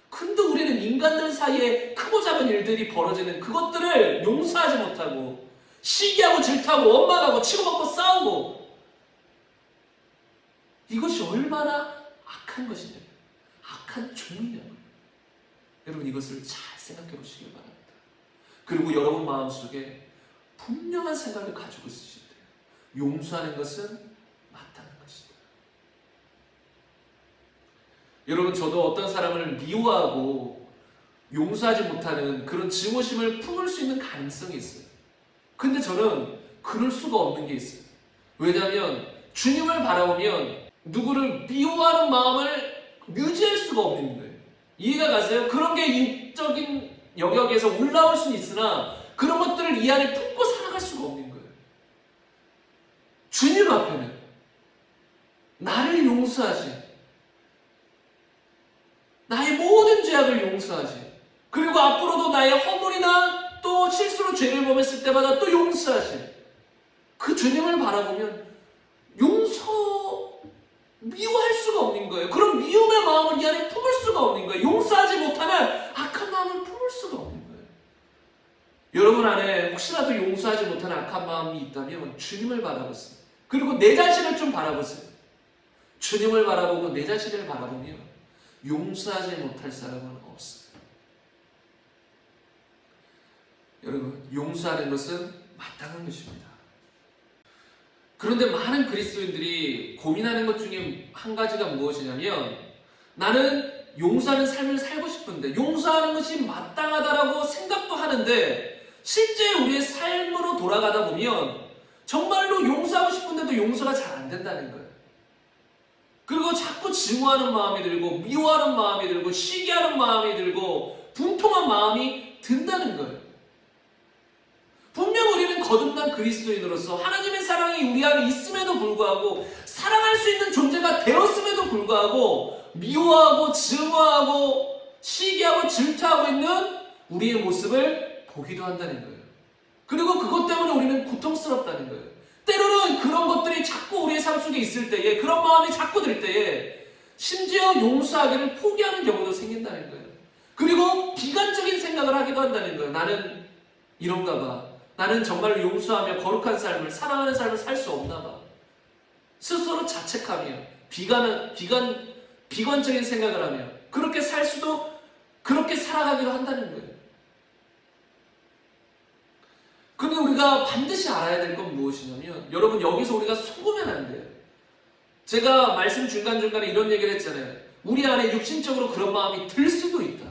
근데 우리는 인간들 사이에 크고 작은 일들이 벌어지는 그것들을 용서하지 못하고 시기하고 질투하고 원망하고 치고받고 싸우고, 이것이 얼마나 악한 것이냐, 악한 종이냐고. 여러분 이것을 잘 생각해 보시길 바랍니다. 그리고 여러분 마음속에 분명한 생각을 가지고 있으실 때요, 용서하는 것은 마땅한 것이다. 여러분 저도 어떤 사람을 미워하고 용서하지 못하는 그런 증오심을 품을 수 있는 가능성이 있어요. 근데 저는 그럴 수가 없는 게 있어요. 왜냐하면 주님을 바라보면 누구를 미워하는 마음을 유지할 수가 없는 거예요. 이해가 가세요? 그런 게 인적인 영역에서 올라올 수는 있으나 그런 것들을 이 안에 품고 살아갈 수가 없는 거예요. 주님 앞에는 나를 용서하시, 나의 모든 죄악을 용서하시, 그리고 앞으로도 나의 허물이나 또 실수로 죄를 범했을 때마다 또 용서하시, 그 주님을 바라보면 미워할 수가 없는 거예요. 그런 미움의 마음을 이 안에 품을 수가 없는 거예요. 용서하지 못하는 악한 마음을 품을 수가 없는 거예요. 여러분 안에 혹시라도 용서하지 못하는 악한 마음이 있다면 주님을 바라보세요. 그리고 내 자신을 좀 바라보세요. 주님을 바라보고 내 자신을 바라보면 용서하지 못할 사람은 없어요. 여러분, 용서하는 것은 마땅한 것입니다. 그런데 많은 그리스도인들이 고민하는 것 중에 한 가지가 무엇이냐면, 나는 용서하는 삶을 살고 싶은데, 용서하는 것이 마땅하다라고 생각도 하는데 실제 우리의 삶으로 돌아가다 보면 정말로 용서하고 싶은데도 용서가 잘 안 된다는 거예요. 그리고 자꾸 증오하는 마음이 들고 미워하는 마음이 들고 시기하는 마음이 들고 분통한 마음이 든다는 거예요. 분명 우리는 거듭난 그리스도인으로서 하나님의 사랑이 우리 안에 있음에도 불구하고 사랑할 수 있는 존재가 되었음에도 불구하고 미워하고 증오하고 시기하고 질투하고 있는 우리의 모습을 보기도 한다는 거예요. 그리고 그것 때문에 우리는 고통스럽다는 거예요. 때로는 그런 것들이 자꾸 우리의 삶 속에 있을 때에, 그런 마음이 자꾸 들 때에 심지어 용서하기를 포기하는 경우도 생긴다는 거예요. 그리고 비관적인 생각을 하기도 한다는 거예요. 나는 이런가 봐. 나는 정말로 용서하며 거룩한 삶을, 사랑하는 삶을 살 수 없나 봐. 스스로 자책하며 비관적인 생각을 하며 그렇게 살 수도, 그렇게 살아가기도 한다는 거예요. 근데 우리가 반드시 알아야 될 건 무엇이냐면, 여러분, 여기서 우리가 속으면 안 돼요. 제가 말씀 중간중간에 이런 얘기를 했잖아요. 우리 안에 육신적으로 그런 마음이 들 수도 있다.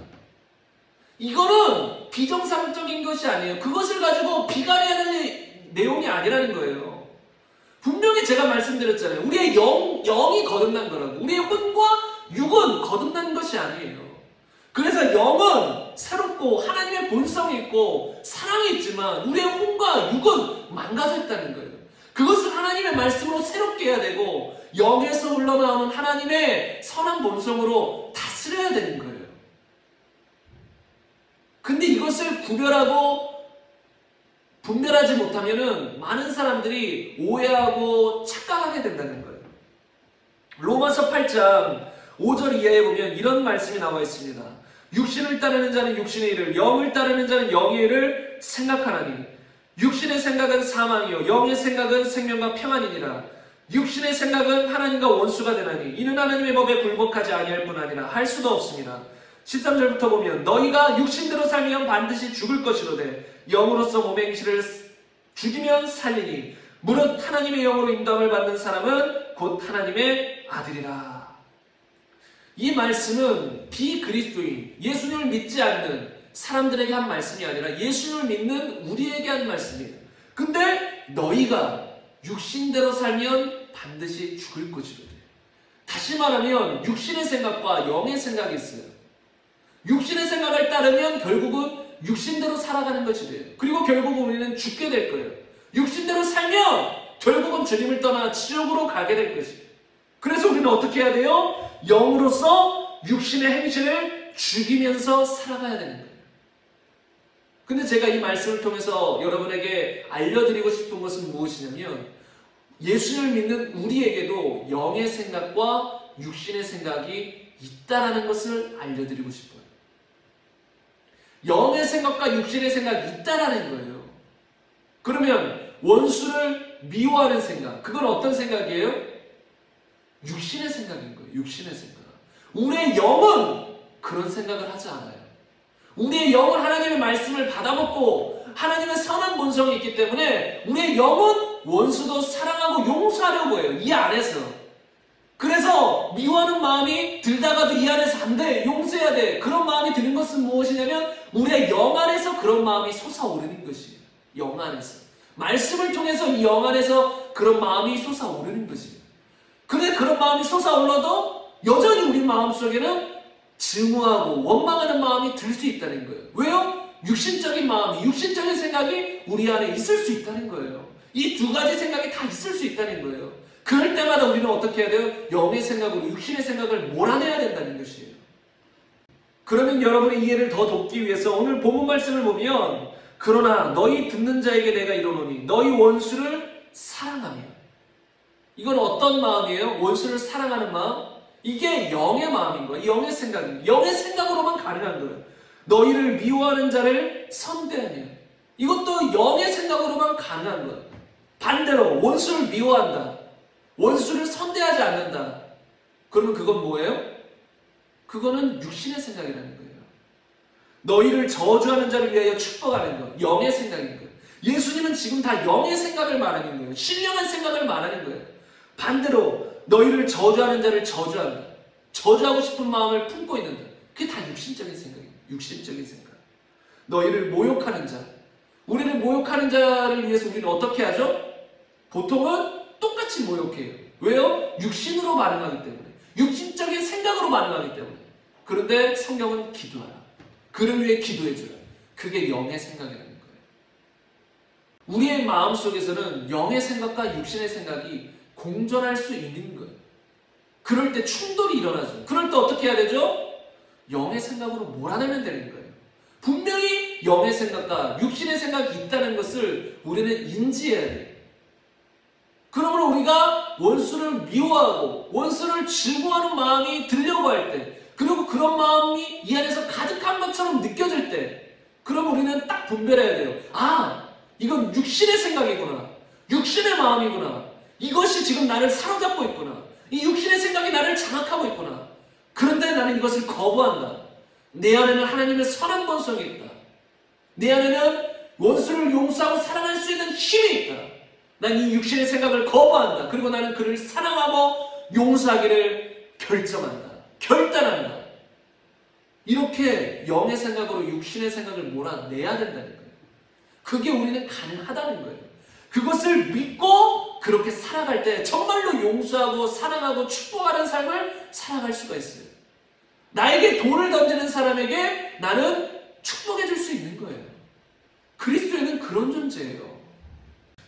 이거는 비정상적인 것이 아니에요. 그것을 가지고 비관해야 될 내용이 아니라는 거예요. 분명히 제가 말씀드렸잖아요. 우리의 영이 거듭난 거라고. 우리의 혼과 육은 거듭난 것이 아니에요. 그래서 영은 새롭고 하나님의 본성이 있고 사랑이 있지만 우리의 혼과 육은 망가져 있다는 거예요. 그것을 하나님의 말씀으로 새롭게 해야 되고 영에서 흘러나오는 하나님의 선한 본성으로 다스려야 되는 거예요. 근데 이것을 구별하고 분별하지 못하면은 많은 사람들이 오해하고 착각하게 된다는 거예요. 로마서 8장 5절 이하에 보면 이런 말씀이 나와 있습니다. 육신을 따르는 자는 육신의 일을, 영을 따르는 자는 영의 일을 생각하나니 육신의 생각은 사망이요 영의 생각은 생명과 평안이니라. 육신의 생각은 하나님과 원수가 되나니 이는 하나님의 법에 굴복하지 아니할 뿐 아니라 할 수도 없습니다. 13절부터 보면 너희가 육신대로 살면 반드시 죽을 것이로되 영으로서 몸의 행실을 죽이면 살리니 무릇 하나님의 영으로 인도함을 받는 사람은 곧 하나님의 아들이라. 이 말씀은 비그리스도인, 예수님을 믿지 않는 사람들에게 한 말씀이 아니라 예수님을 믿는 우리에게 한 말씀이에요. 근데 너희가 육신대로 살면 반드시 죽을 것이로되. 다시 말하면 육신의 생각과 영의 생각이 있어요. 육신의 생각을 따르면 결국은 육신대로 살아가는 것이 돼요. 그리고 결국은 우리는 죽게 될 거예요. 육신대로 살면 결국은 주님을 떠나 지옥으로 가게 될 것이에요. 그래서 우리는 어떻게 해야 돼요? 영으로서 육신의 행실을 죽이면서 살아가야 되는 거예요. 근데 제가 이 말씀을 통해서 여러분에게 알려드리고 싶은 것은 무엇이냐면 예수님을 믿는 우리에게도 영의 생각과 육신의 생각이 있다라는 것을 알려드리고 싶어요. 영의 생각과 육신의 생각이 있다라는 거예요. 그러면 원수를 미워하는 생각, 그건 어떤 생각이에요? 육신의 생각인 거예요. 육신의 생각. 우리의 영은 그런 생각을 하지 않아요. 우리의 영은 하나님의 말씀을 받아먹고 하나님의 선한 본성이 있기 때문에 우리의 영은 원수도 사랑하고 용서하려고 해요. 이 안에서. 그래서 미워하는 마음이 들다가도 이 안에서 안 돼, 용서해야 돼, 그런 마음이 드는 것은 무엇이냐면 우리의 영 안에서 그런 마음이 솟아오르는 것이에요. 영 안에서. 말씀을 통해서 이 영 안에서 그런 마음이 솟아오르는 것이에요. 근데 그런 마음이 솟아올라도 여전히 우리 마음속에는 증오하고 원망하는 마음이 들 수 있다는 거예요. 왜요? 육신적인 마음이, 육신적인 생각이 우리 안에 있을 수 있다는 거예요. 이 두 가지 생각이 다 있을 수 있다는 거예요. 그럴 때마다 우리는 어떻게 해야 돼요? 영의 생각으로 육신의 생각을 몰아내야 된다는 것이에요. 그러면 여러분의 이해를 더 돕기 위해서 오늘 본문 말씀을 보면 그러나 너희 듣는 자에게 내가 이르노니 너희 원수를 사랑하며. 이건 어떤 마음이에요? 원수를 사랑하는 마음? 이게 영의 마음인 거예요. 영의 생각입니다. 영의 생각으로만 가능한 거예요. 너희를 미워하는 자를 선대하며. 이것도 영의 생각으로만 가능한 거예요. 반대로 원수를 미워한다, 원수를 선대하지 않는다, 그러면 그건 뭐예요? 그거는 육신의 생각이라는 거예요. 너희를 저주하는 자를 위하여 축복하는 것, 영의 생각인 거예요. 예수님은 지금 다 영의 생각을 말하는 거예요. 신령한 생각을 말하는 거예요. 반대로 너희를 저주하는 자를 저주한다, 저주하고 싶은 마음을 품고 있는다, 그게 다 육신적인 생각이에요. 육신적인 생각. 너희를 모욕하는 자, 우리를 모욕하는 자를 위해서 우리는 어떻게 하죠? 보통은 똑같이 모욕해요. 왜요? 육신으로 반응하기 때문에, 육신적인 생각으로 반응하기 때문에. 그런데 성경은 기도하라, 그를 위해 기도해주라. 그게 영의 생각이라는 거예요. 우리의 마음속에서는 영의 생각과 육신의 생각이 공존할 수 있는 거예요. 그럴 때 충돌이 일어나죠. 그럴 때 어떻게 해야 되죠? 영의 생각으로 몰아내면 되는 거예요. 분명히 영의 생각과 육신의 생각이 있다는 것을 우리는 인지해야 돼요. 그러므로 우리가 원수를 미워하고 원수를 증오하는 마음이 들려고 할 때, 그리고 그런 마음이 이 안에서 가득한 것처럼 느껴질 때, 그럼 우리는 딱 분별해야 돼요. 아, 이건 육신의 생각이구나. 육신의 마음이구나. 이것이 지금 나를 사로잡고 있구나. 이 육신의 생각이 나를 장악하고 있구나. 그런데 나는 이것을 거부한다. 내 안에는 하나님의 선한 본성이 있다. 내 안에는 원수를 용서하고 사랑할 수 있는 힘이 있다. 난 이 육신의 생각을 거부한다. 그리고 나는 그를 사랑하고 용서하기를 결정한다. 결단한다. 이렇게 영의 생각으로 육신의 생각을 몰아내야 된다는 거예요. 그게 우리는 가능하다는 거예요. 그것을 믿고 그렇게 살아갈 때 정말로 용서하고 사랑하고 축복하는 삶을 살아갈 수가 있어요. 나에게 돌을 던지는 사람에게 나는 축복해 줄 수 있는 거예요. 그리스도인은 그런 존재예요.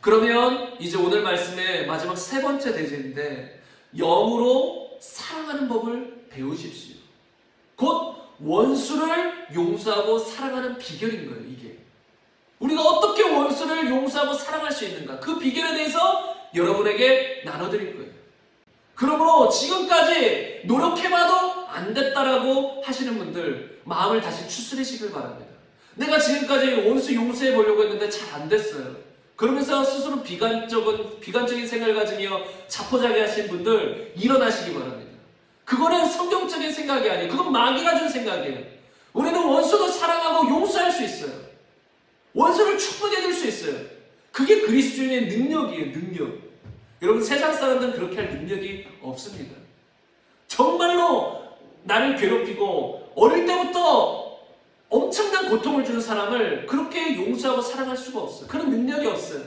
그러면 이제 오늘 말씀의 마지막 세 번째 대제인데, 영으로 사랑하는 법을 배우십시오. 곧 원수를 용서하고 사랑하는 비결인 거예요. 이게 우리가 어떻게 원수를 용서하고 사랑할 수 있는가, 그 비결에 대해서 여러분에게 나눠드릴 거예요. 그러므로 지금까지 노력해봐도 안 됐다라고 하시는 분들, 마음을 다시 추스리시길 바랍니다. 내가 지금까지 원수 용서해 보려고 했는데 잘 안 됐어요. 그러면서 스스로 비관적인 생각을 가지며 자포자기 하신 분들 일어나시기 바랍니다. 그거는 성경적인 생각이 아니에요. 그건 마귀가 준 생각이에요. 우리는 원수도 사랑하고 용서할 수 있어요. 원수를 축복해 줄 수 있어요. 그게 그리스도인의 능력이에요. 능력. 여러분, 세상 사람들은 그렇게 할 능력이 없습니다. 정말로 나를 괴롭히고 어릴 때부터 엄청난 고통을 주는 사람을 그렇게 용서하고 사랑할 수가 없어요. 그런 능력이 없어요.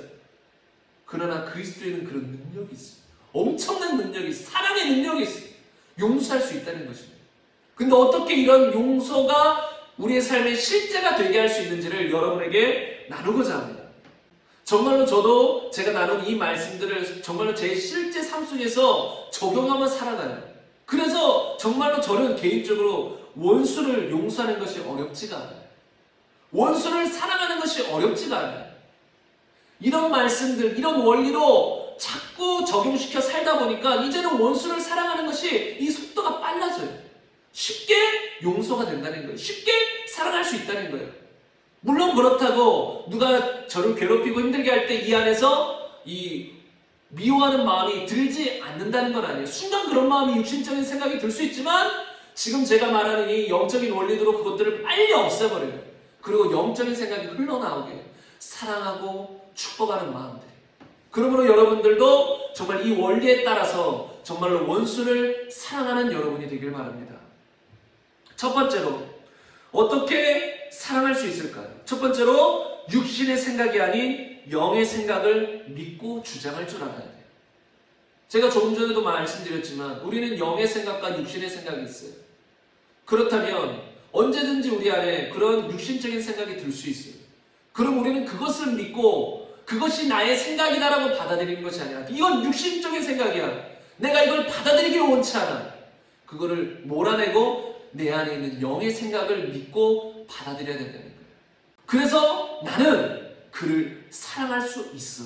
그러나 그리스도인은 그런 능력이 있어요. 엄청난 능력이 있어요. 사랑의 능력이 있어요. 용서할 수 있다는 것입니다. 근데 어떻게 이런 용서가 우리의 삶의 실제가 되게 할 수 있는지를 여러분에게 나누고자 합니다. 정말로 저도 제가 나눈 이 말씀들을 정말로 제 실제 삶 속에서 적용하며 살아가요. 그래서 정말로 저는 개인적으로 원수를 용서하는 것이 어렵지가 않아요. 원수를 사랑하는 것이 어렵지가 않아요. 이런 말씀들, 이런 원리로 자꾸 적용시켜 살다 보니까 이제는 원수를 사랑하는 것이 이 속도가 빨라져요. 쉽게 용서가 된다는 거예요. 쉽게 사랑할 수 있다는 거예요. 물론 그렇다고 누가 저를 괴롭히고 힘들게 할 때 이 안에서 이 미워하는 마음이 들지 않는다는 건 아니에요. 순간 그런 마음이 육신적인 생각이 들 수 있지만 지금 제가 말하는 이 영적인 원리대로 그것들을 빨리 없애버려요. 그리고 영적인 생각이 흘러나오게 해요. 사랑하고 축복하는 마음들. 그러므로 여러분들도 정말 이 원리에 따라서 정말로 원수를 사랑하는 여러분이 되길 바랍니다. 첫 번째로 어떻게 사랑할 수 있을까요? 첫 번째로 육신의 생각이 아닌 영의 생각을 믿고 주장할 줄 알아야 돼요. 제가 조금 전에도 말씀드렸지만 우리는 영의 생각과 육신의 생각이 있어요. 그렇다면 언제든지 우리 안에 그런 육신적인 생각이 들 수 있어요. 그럼 우리는 그것을 믿고 그것이 나의 생각이다라고 받아들이는 것이 아니라 이건 육신적인 생각이야. 내가 이걸 받아들이기를 원치 않아. 그거를 몰아내고 내 안에 있는 영의 생각을 믿고 받아들여야 된다는 거예요. 그래서 나는 그를 사랑할 수 있어.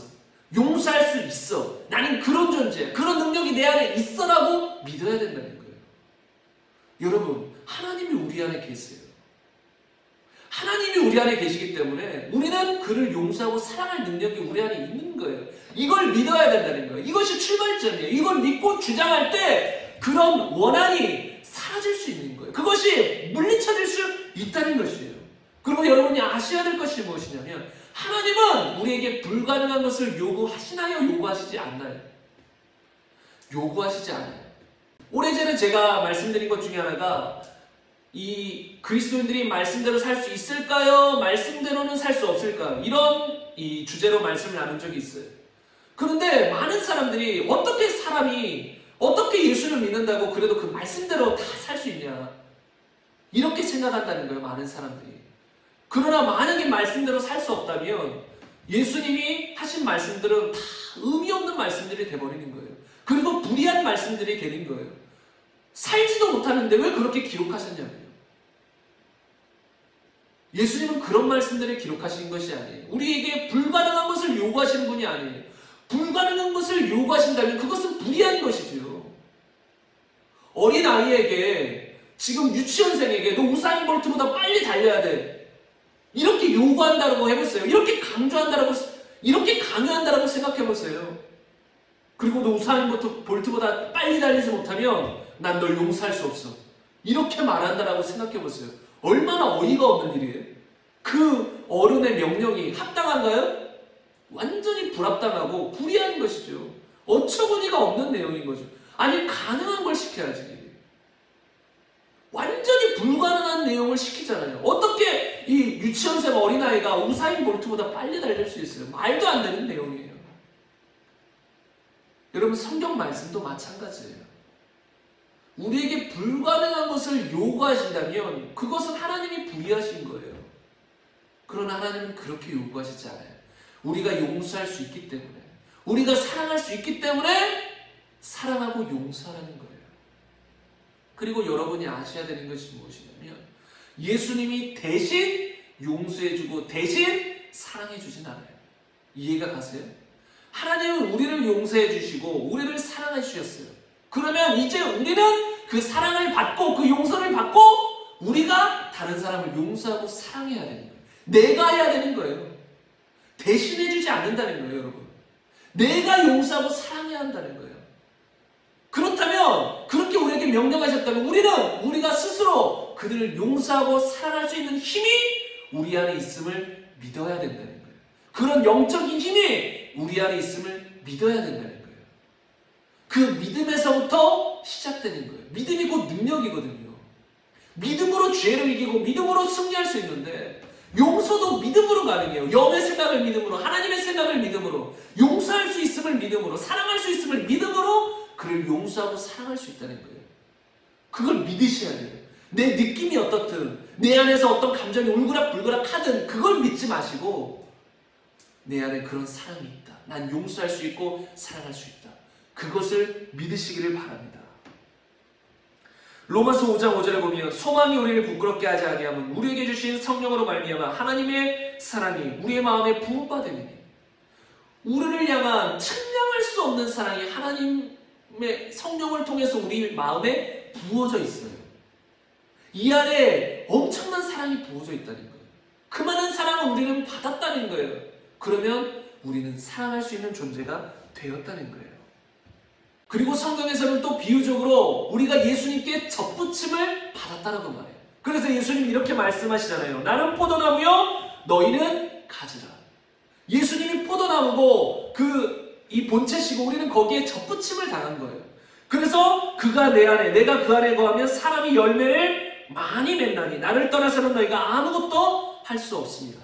용서할 수 있어. 나는 그런 존재야. 그런 능력이 내 안에 있어라고 믿어야 된다는 거예요. 여러분, 하나님이 우리 안에 계세요. 하나님이 우리 안에 계시기 때문에 우리는 그를 용서하고 사랑할 능력이 우리 안에 있는 거예요. 이걸 믿어야 된다는 거예요. 이것이 출발점이에요. 이걸 믿고 주장할 때 그런 원한이 사라질 수 있는 거예요. 그것이 물리쳐질 수 있다는 것이에요. 그리고 여러분이 아셔야 될 것이 무엇이냐면 하나님은 우리에게 불가능한 것을 요구하시나요? 요구하시지 않나요? 요구하시지 않아요. 오래전에 제가 말씀드린 것 중에 하나가 이 그리스도인들이 말씀대로 살 수 있을까요? 말씀대로는 살 수 없을까요? 이런 이 주제로 말씀을 나눈 적이 있어요. 그런데 많은 사람들이 어떻게 사람이 어떻게 예수를 믿는다고 그래도 그 말씀대로 다 살 수 있냐? 이렇게 생각한다는 거예요, 많은 사람들이. 그러나 만약에 말씀대로 살 수 없다면 예수님이 하신 말씀들은 다 의미 없는 말씀들이 돼버리는 거예요. 그리고 불의한 말씀들이 되는 거예요. 살지도 못하는데 왜 그렇게 기록하셨냐고요. 예수님은 그런 말씀들을 기록하신 것이 아니에요. 우리에게 불가능한 것을 요구하시는 분이 아니에요. 불가능한 것을 요구하신다면 그것은 불의한 것이죠. 어린아이에게, 지금 유치원생에게 너 우사인 볼트보다 빨리 달려야 돼, 이렇게 요구한다고 해보세요. 이렇게 강조한다고, 이렇게 강요한다고 생각해보세요. 그리고 너 우사인 볼트보다 빨리 달리지 못하면 난 널 용서할 수 없어, 이렇게 말한다고 생각해보세요. 얼마나 어이가 없는 일이에요. 그 어른의 명령이 합당한가요? 완전히 불합당하고 불의한 것이죠. 어처구니가 없는 내용인 거죠. 아니, 가능한 걸 시켜야지. 완전히 불가능한 내용을 시키잖아요. 어떻게 이 유치원생 어린아이가 우사인 볼트보다 빨리 달릴 수 있어요? 말도 안 되는 내용이에요. 여러분, 성경 말씀도 마찬가지예요. 우리에게 불가능한 것을 요구하신다면 그것은 하나님이 불의하신 거예요. 그러나 하나님은 그렇게 요구하시지 않아요. 우리가 용서할 수 있기 때문에, 우리가 사랑할 수 있기 때문에 사랑하고 용서하라는 거예요. 그리고 여러분이 아셔야 되는 것이 무엇이냐면 예수님이 대신 용서해주고 대신 사랑해주진 않아요. 이해가 가세요? 하나님은 우리를 용서해주시고 우리를 사랑해 주셨어요. 그러면 이제 우리는 그 사랑을 받고 그 용서를 받고 우리가 다른 사람을 용서하고 사랑해야 되는 거예요. 내가 해야 되는 거예요. 대신해주지 않는다는 거예요, 여러분. 내가 용서하고 사랑해야 한다는 거예요. 그렇다면, 그렇게 우리에게 명령하셨다면 우리가 스스로 그들을 용서하고 사랑할 수 있는 힘이 우리 안에 있음을 믿어야 된다는 거예요. 그런 영적인 힘이 우리 안에 있음을 믿어야 된다는 거예요. 그 믿음에서부터 시작되는 거예요. 믿음이 곧 능력이거든요. 믿음으로 죄를 이기고 믿음으로 승리할 수 있는데, 용서도 믿음으로 가능해요. 영의 생각을 믿음으로, 하나님의 생각을 믿음으로, 용서할 수 있음을 믿음으로, 사랑할 수 있음을 믿음으로 그를 용서하고 사랑할 수 있다는 거예요. 그걸 믿으셔야 돼요. 내 느낌이 어떻든, 내 안에서 어떤 감정이 울그락불그락 하든 그걸 믿지 마시고 내 안에 그런 사랑이 있다, 난 용서할 수 있고 사랑할 수 있다, 그것을 믿으시기를 바랍니다. 로마서 5장 5절에 보면 소망이 우리를 부끄럽게 하지 아니하면 우리에게 주신 성령으로 말미암아 하나님의 사랑이 우리의 마음에 부어받으니, 우리를 향한 측량할 수 없는 사랑이 하나님의 성령을 통해서 우리 마음에 부어져 있어요. 이 안에 엄청난 사랑이 부어져 있다는 거예요. 그 많은 사랑을 우리는 받았다는 거예요. 그러면 우리는 사랑할 수 있는 존재가 되었다는 거예요. 그리고 성경에서는 또 비유적으로 우리가 예수님께 젖붙임을 받았다는 말이에요. 그래서 예수님이 이렇게 말씀하시잖아요. 나는 포도나무요, 너희는 가지라. 예수님이 포도나무고 이 본체시고 우리는 거기에 젖붙임을 당한 거예요. 그래서 그가 내 안에, 내가 그 안에 거하면 사람이 열매를 많이 맺나니 나를 떠나서는 너희가 아무것도 할 수 없습니다.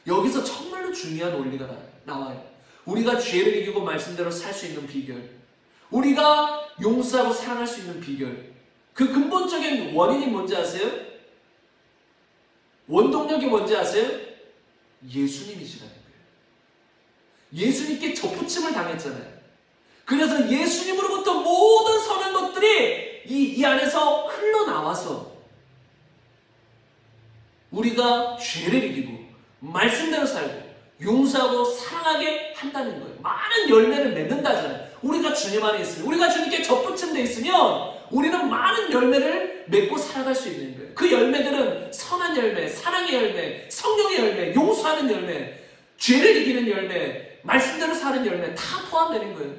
여기서 정말로 중요한 원리가 나와요. 우리가 죄를 이기고 말씀대로 살 수 있는 비결, 우리가 용서하고 사랑할 수 있는 비결, 그 근본적인 원인이 뭔지 아세요? 원동력이 뭔지 아세요? 예수님이시라는 거예요. 예수님께 젖붙임을 당했잖아요. 그래서 예수님으로부터 모든 선한 것들이 이 안에서 흘러나와서 우리가 죄를 이기고 말씀대로 살고 용서하고 사랑하게 한다는 거예요. 많은 열매를 맺는다잖아요. 우리가 주님 안에 있으면, 우리가 주님께 젖붙임되어 있으면 우리는 많은 열매를 맺고 살아갈 수 있는 거예요. 그 열매들은 선한 열매, 사랑의 열매, 성령의 열매, 용서하는 열매, 죄를 이기는 열매, 말씀대로 사는 열매 다 포함되는 거예요.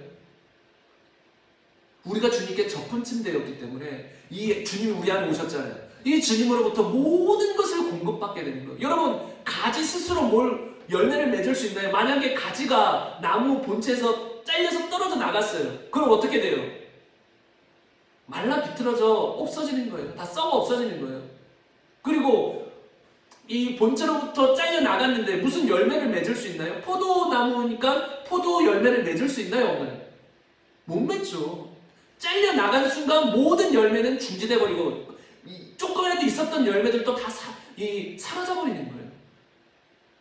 우리가 주님께 젖붙임되었기 때문에 이 주님이 우리 안에 오셨잖아요. 이 주님으로부터 모든 것을 공급받게 되는 거예요. 여러분, 가지 스스로 뭘 열매를 맺을 수 있나요? 만약에 가지가 나무 본체에서 잘려서 떨어져 나갔어요. 그럼 어떻게 돼요? 말라 비틀어져 없어지는 거예요. 다 썩어 없어지는 거예요. 그리고 이 본체로부터 잘려 나갔는데 무슨 열매를 맺을 수 있나요? 포도나무니까 포도 열매를 맺을 수 있나요? 없나요? 못 맺죠. 잘려 나간 순간 모든 열매는 중지돼 버리고 조금이라도 있었던 열매들도 다 사라져버리는 거예요.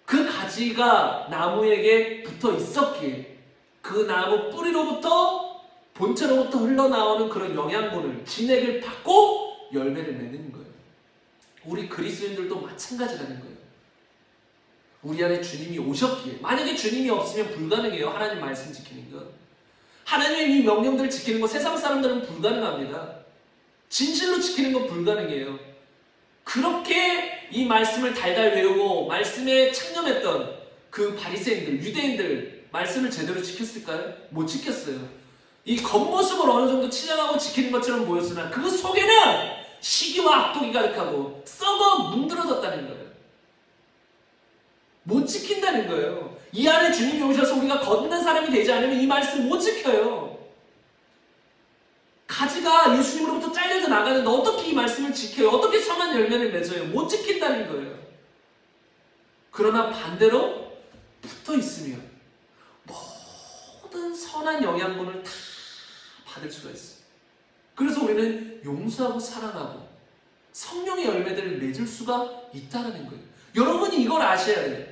그 가지가 나무에게 붙어 있었기에 그 나무 뿌리로부터 본체로부터 흘러나오는 그런 영양분을 진액을 받고 열매를 맺는 거예요. 우리 그리스도인들도 마찬가지라는 거예요. 우리 안에 주님이 오셨기에, 만약에 주님이 없으면 불가능해요. 하나님 말씀 지키는 것, 하나님의 이 명령들을 지키는 것 세상 사람들은 불가능합니다. 진실로 지키는 건 불가능해요. 그렇게 이 말씀을 달달 외우고 말씀에 창념했던 그 바리새인들, 유대인들 말씀을 제대로 지켰을까요? 못 지켰어요. 이 겉모습을 어느 정도 치장하고 지키는 것처럼 보였으나 그 속에는 시기와 악독이 가득하고 썩어 문드러졌다는 거예요. 못 지킨다는 거예요. 이 안에 주님이 오셔서 우리가 걷는 사람이 되지 않으면 이 말씀 못 지켜요. 가지가 예수님으로부터 잘려져 나가는데 어떻게 이 말씀을 지켜요? 어떻게 선한 열매를 맺어요? 못 지킨다는 거예요. 그러나 반대로 붙어 있으면 모든 선한 영양분을 다 받을 수가 있어요. 그래서 우리는 용서하고 사랑하고 성령의 열매들을 맺을 수가 있다는 거예요. 여러분이 이걸 아셔야 돼요.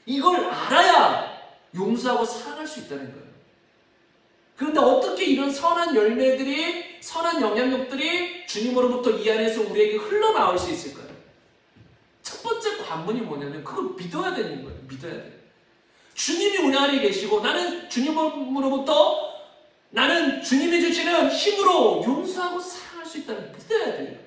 이걸 알아야 용서하고 사랑할 수 있다는 거예요. 그런데 어떻게 이런 선한 열매들이, 선한 영향력들이 주님으로부터 이 안에서 우리에게 흘러나올 수 있을까요? 첫 번째 관문이 뭐냐면 그걸 믿어야 되는 거예요. 믿어야 돼요. 주님이 우리 안에 계시고 나는 주님으로부터, 나는 주님이 주시는 힘으로 용서하고 사랑할 수 있다는 믿어야 돼요.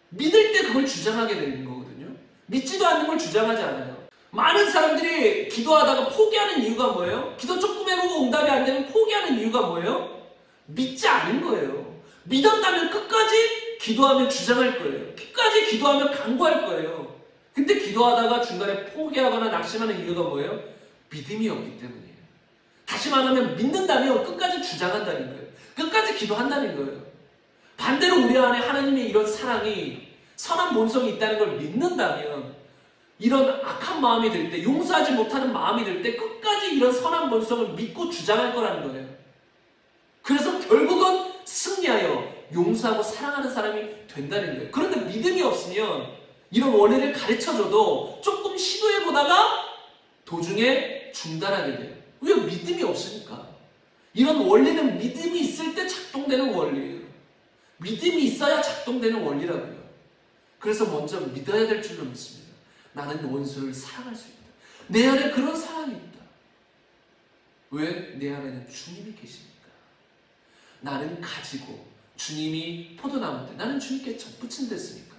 믿을 때 그걸 주장하게 되는 거거든요. 믿지도 않는 걸 주장하지 않아요. 많은 사람들이 기도하다가 포기하는 이유가 뭐예요? 기도 조금 해보고 응답이 안 되면 포기하는 이유가 뭐예요? 믿지 않은 거예요. 믿었다면 끝까지 기도하면 주장할 거예요. 끝까지 기도하면 간구할 거예요. 근데 기도하다가 중간에 포기하거나 낙심하는 이유가 뭐예요? 믿음이 없기 때문이에요. 다시 말하면 믿는다면 끝까지 주장한다는 거예요. 끝까지 기도한다는 거예요. 반대로 우리 안에 하나님의 이런 사랑이, 선한 본성이 있다는 걸 믿는다면 이런 악한 마음이 들 때, 용서하지 못하는 마음이 들 때 끝까지 이런 선한 본성을 믿고 주장할 거라는 거예요. 그래서 결국은 승리하여 용서하고 사랑하는 사람이 된다는 거예요. 그런데 믿음이 없으면 이런 원리를 가르쳐줘도 조금 시도해보다가 도중에 중단하게 돼요. 왜? 믿음이 없으니까. 이런 원리는 믿음이 있을 때 작동되는 원리예요. 믿음이 있어야 작동되는 원리라고요. 그래서 먼저 믿어야 될 줄로 믿습니다. 나는 원수를 사랑할 수 있다. 내 안에 그런 사랑이 있다. 왜? 내 안에는 주님이 계시니까. 나는 가지고 주님이 포도나무인데 나는 주님께 접붙인 됐으니까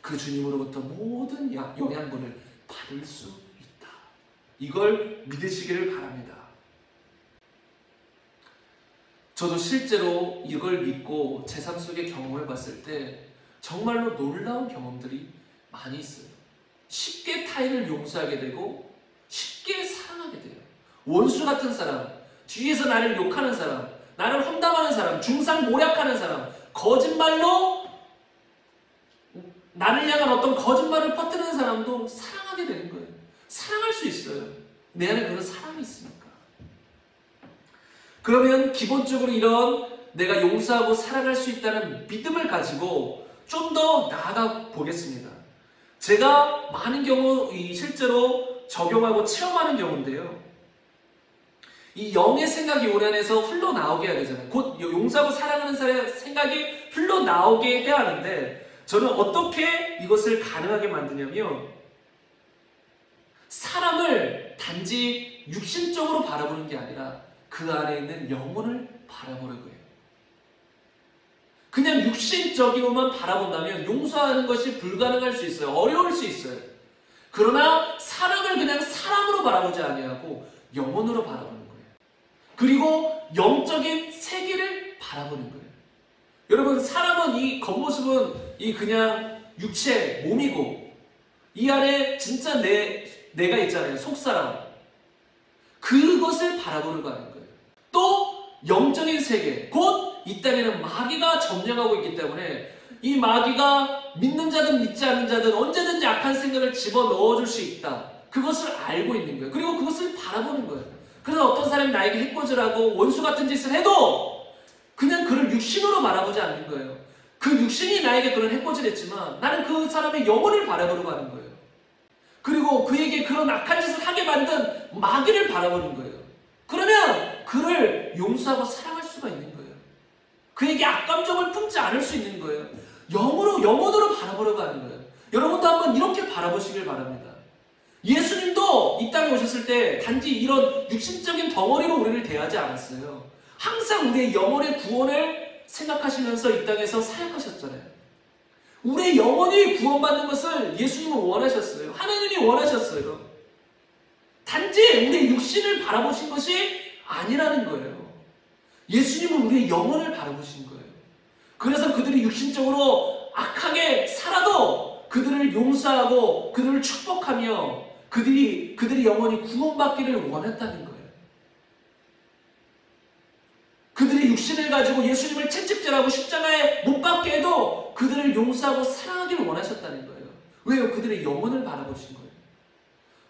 그 주님으로부터 모든 영양분을 받을 수 있다. 이걸 믿으시기를 바랍니다. 저도 실제로 이걸 믿고 제 삶 속에 경험해 봤을 때 정말로 놀라운 경험들이 많이 있어요. 쉽게 타인을 용서하게 되고 쉽게 사랑하게 돼요. 원수 같은 사람, 뒤에서 나를 욕하는 사람, 나를 험담하는 사람, 중상모략하는 사람, 거짓말로 나를 향한 어떤 거짓말을 퍼뜨리는 사람도 사랑하게 되는 거예요. 사랑할 수 있어요. 내 안에 그런 사랑이 있으니까. 그러면 기본적으로 이런 내가 용서하고 사랑할 수 있다는 믿음을 가지고 좀 더 나아가 보겠습니다. 제가 많은 경우 실제로 적용하고 체험하는 경우인데요. 이 영의 생각이 우리 안에서 흘러나오게 해야 되잖아요. 곧 용서하고 사랑하는 사람의 생각이 흘러나오게 해야 하는데 저는 어떻게 이것을 가능하게 만드냐면 사람을 단지 육신적으로 바라보는 게 아니라 그 안에 있는 영혼을 바라보는 거예요. 그냥 육신적으로만 바라본다면 용서하는 것이 불가능할 수 있어요. 어려울 수 있어요. 그러나 사람을 그냥 사람으로 바라보지 아니하고 영혼으로 바라보는 거예요. 그리고 영적인 세계를 바라보는 거예요. 여러분, 사람은 이 겉모습은 이 그냥 육체, 몸이고 이 안에 진짜 내가 있잖아요. 속사람. 그것을 바라보는 거예요. 또 영적인 세계, 곧 이 땅에는 마귀가 점령하고 있기 때문에 이 마귀가 믿는 자든 믿지 않는 자든 언제든지 악한 생각을 집어넣어줄 수 있다. 그것을 알고 있는 거예요. 그리고 그것을 바라보는 거예요. 그래서 어떤 사람이 나에게 해코지를 하고 원수 같은 짓을 해도 그냥 그를 육신으로 바라보지 않는 거예요. 그 육신이 나에게 그런 해코지를 했지만 나는 그 사람의 영혼을 바라보려고 하는 거예요. 그리고 그에게 그런 악한 짓을 하게 만든 마귀를 바라보는 거예요. 그러면 그를 용서하고 사랑할 수가 있는 거예요. 그에게 악감정을 품지 않을 수 있는 거예요. 영혼으로 바라보려고 하는 거예요. 여러분도 한번 이렇게 바라보시길 바랍니다. 예수님도 이 땅에 오셨을 때 단지 이런 육신적인 덩어리로 우리를 대하지 않았어요. 항상 우리의 영혼의 구원을 생각하시면서 이 땅에서 사역하셨잖아요. 우리의 영혼이 구원받는 것을 예수님은 원하셨어요. 하나님이 원하셨어요. 단지 우리의 육신을 바라보신 것이 아니라는 거예요. 예수님은 우리의 영혼을 바라보신 거예요. 그래서 그들이 육신적으로 악하게 살아도 그들을 용서하고 그들을 축복하며 그들의 영혼이 구원받기를 원했다는 거예요. 그들의 육신을 가지고 예수님을 채찍질하고 십자가에 못 박게 해도 그들을 용서하고 사랑하기를 원하셨다는 거예요. 왜요? 그들의 영혼을 바라보신 거예요.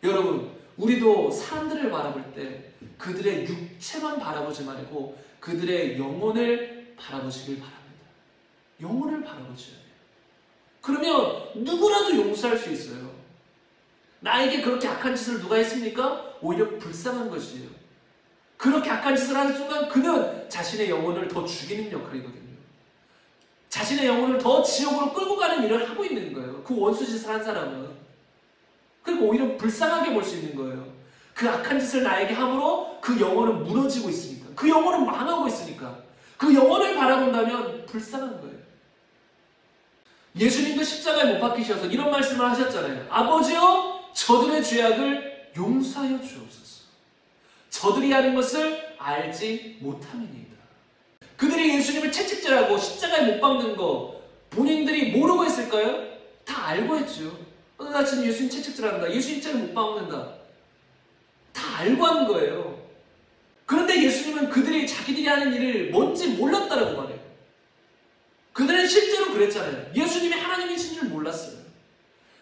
여러분, 우리도 사람들을 바라볼 때 그들의 육체만 바라보지 말고 그들의 영혼을 바라보시길 바랍니다. 영혼을 바라보셔야 돼요. 그러면 누구라도 용서할 수 있어요. 나에게 그렇게 악한 짓을 누가 했습니까? 오히려 불쌍한 것이에요. 그렇게 악한 짓을 하는 순간 그는 자신의 영혼을 더 죽이는 역할이거든요. 자신의 영혼을 더 지옥으로 끌고 가는 일을 하고 있는 거예요. 그 원수짓을 한 사람은. 그리고 오히려 불쌍하게 볼 수 있는 거예요. 그 악한 짓을 나에게 함으로 그 영혼은 무너지고 있으니까. 그 영혼은 망하고 있으니까. 그 영혼을 바라본다면 불쌍한 거예요. 예수님도 십자가에 못 박히셔서 이런 말씀을 하셨잖아요. 아버지여, 저들의 죄악을 용서하여 주옵소서. 저들이 하는 것을 알지 못함이니이다. 그들이 예수님을 채찍질하고 십자가에 못 박는 거 본인들이 모르고 했을까요? 다 알고 했죠. 나 지금 예수님 채찍질한다. 예수님 십자가에 못 박는다. 다 알고 한 거예요. 그런데 예수님은 그들이 자기들이 하는 일을 뭔지 몰랐다라고 말해요. 그들은 실제로 그랬잖아요. 예수님이 하나님이신 줄 몰랐어요.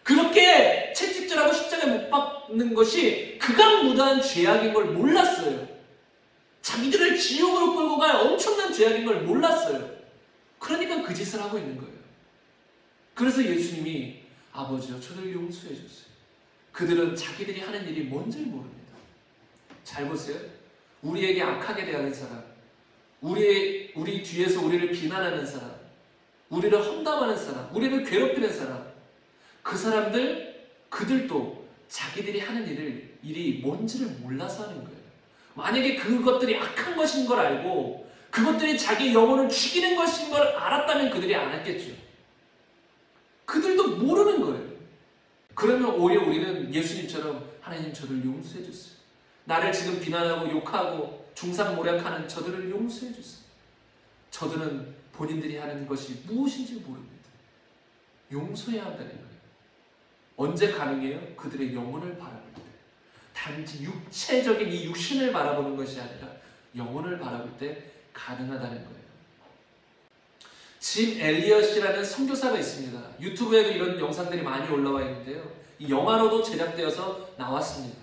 그렇게 채찍질하고 십자가에 못 박는 것이 극악무도한 죄악인 걸 몰랐어요. 자기들을 지옥으로 끌고 갈 엄청난 죄악인 걸 몰랐어요. 그러니까 그 짓을 하고 있는 거예요. 그래서 예수님이 아버지여, 저들을 용서해 주세요. 그들은 자기들이 하는 일이 뭔지 모릅니다. 잘 보세요. 우리에게 악하게 대하는 사람, 우리 뒤에서 우리를 비난하는 사람, 우리를 험담하는 사람, 우리를 괴롭히는 사람, 그 사람들, 그들도 자기들이 하는 일이 뭔지를 몰라서 하는 거예요. 만약에 그것들이 악한 것인 걸 알고 그것들이 자기 영혼을 죽이는 것인 걸 알았다면 그들이 안 했겠죠. 그들도 모르는 거예요. 그러면 오히려 우리는 예수님처럼 하나님, 저들 용서해 주세요. 나를 지금 비난하고 욕하고 중상모략하는 저들을 용서해 주세요. 저들은 본인들이 하는 것이 무엇인지 모릅니다. 용서해야 한다는 거예요. 언제 가능해요? 그들의 영혼을 바라볼 때. 단지 육체적인 이 육신을 바라보는 것이 아니라 영혼을 바라볼 때 가능하다는 거예요. 짐 엘리엇이라는 선교사가 있습니다. 유튜브에도 이런 영상들이 많이 올라와 있는데요. 이 영화로도 제작되어서 나왔습니다.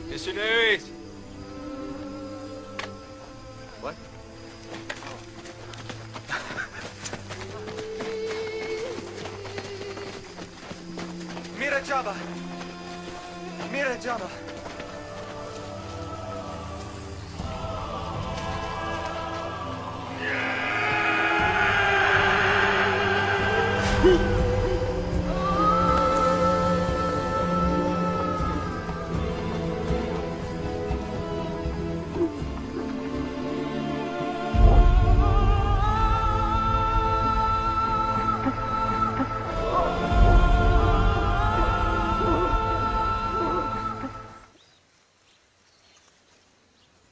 Missionaries! What? Jabba. Mira Jabba.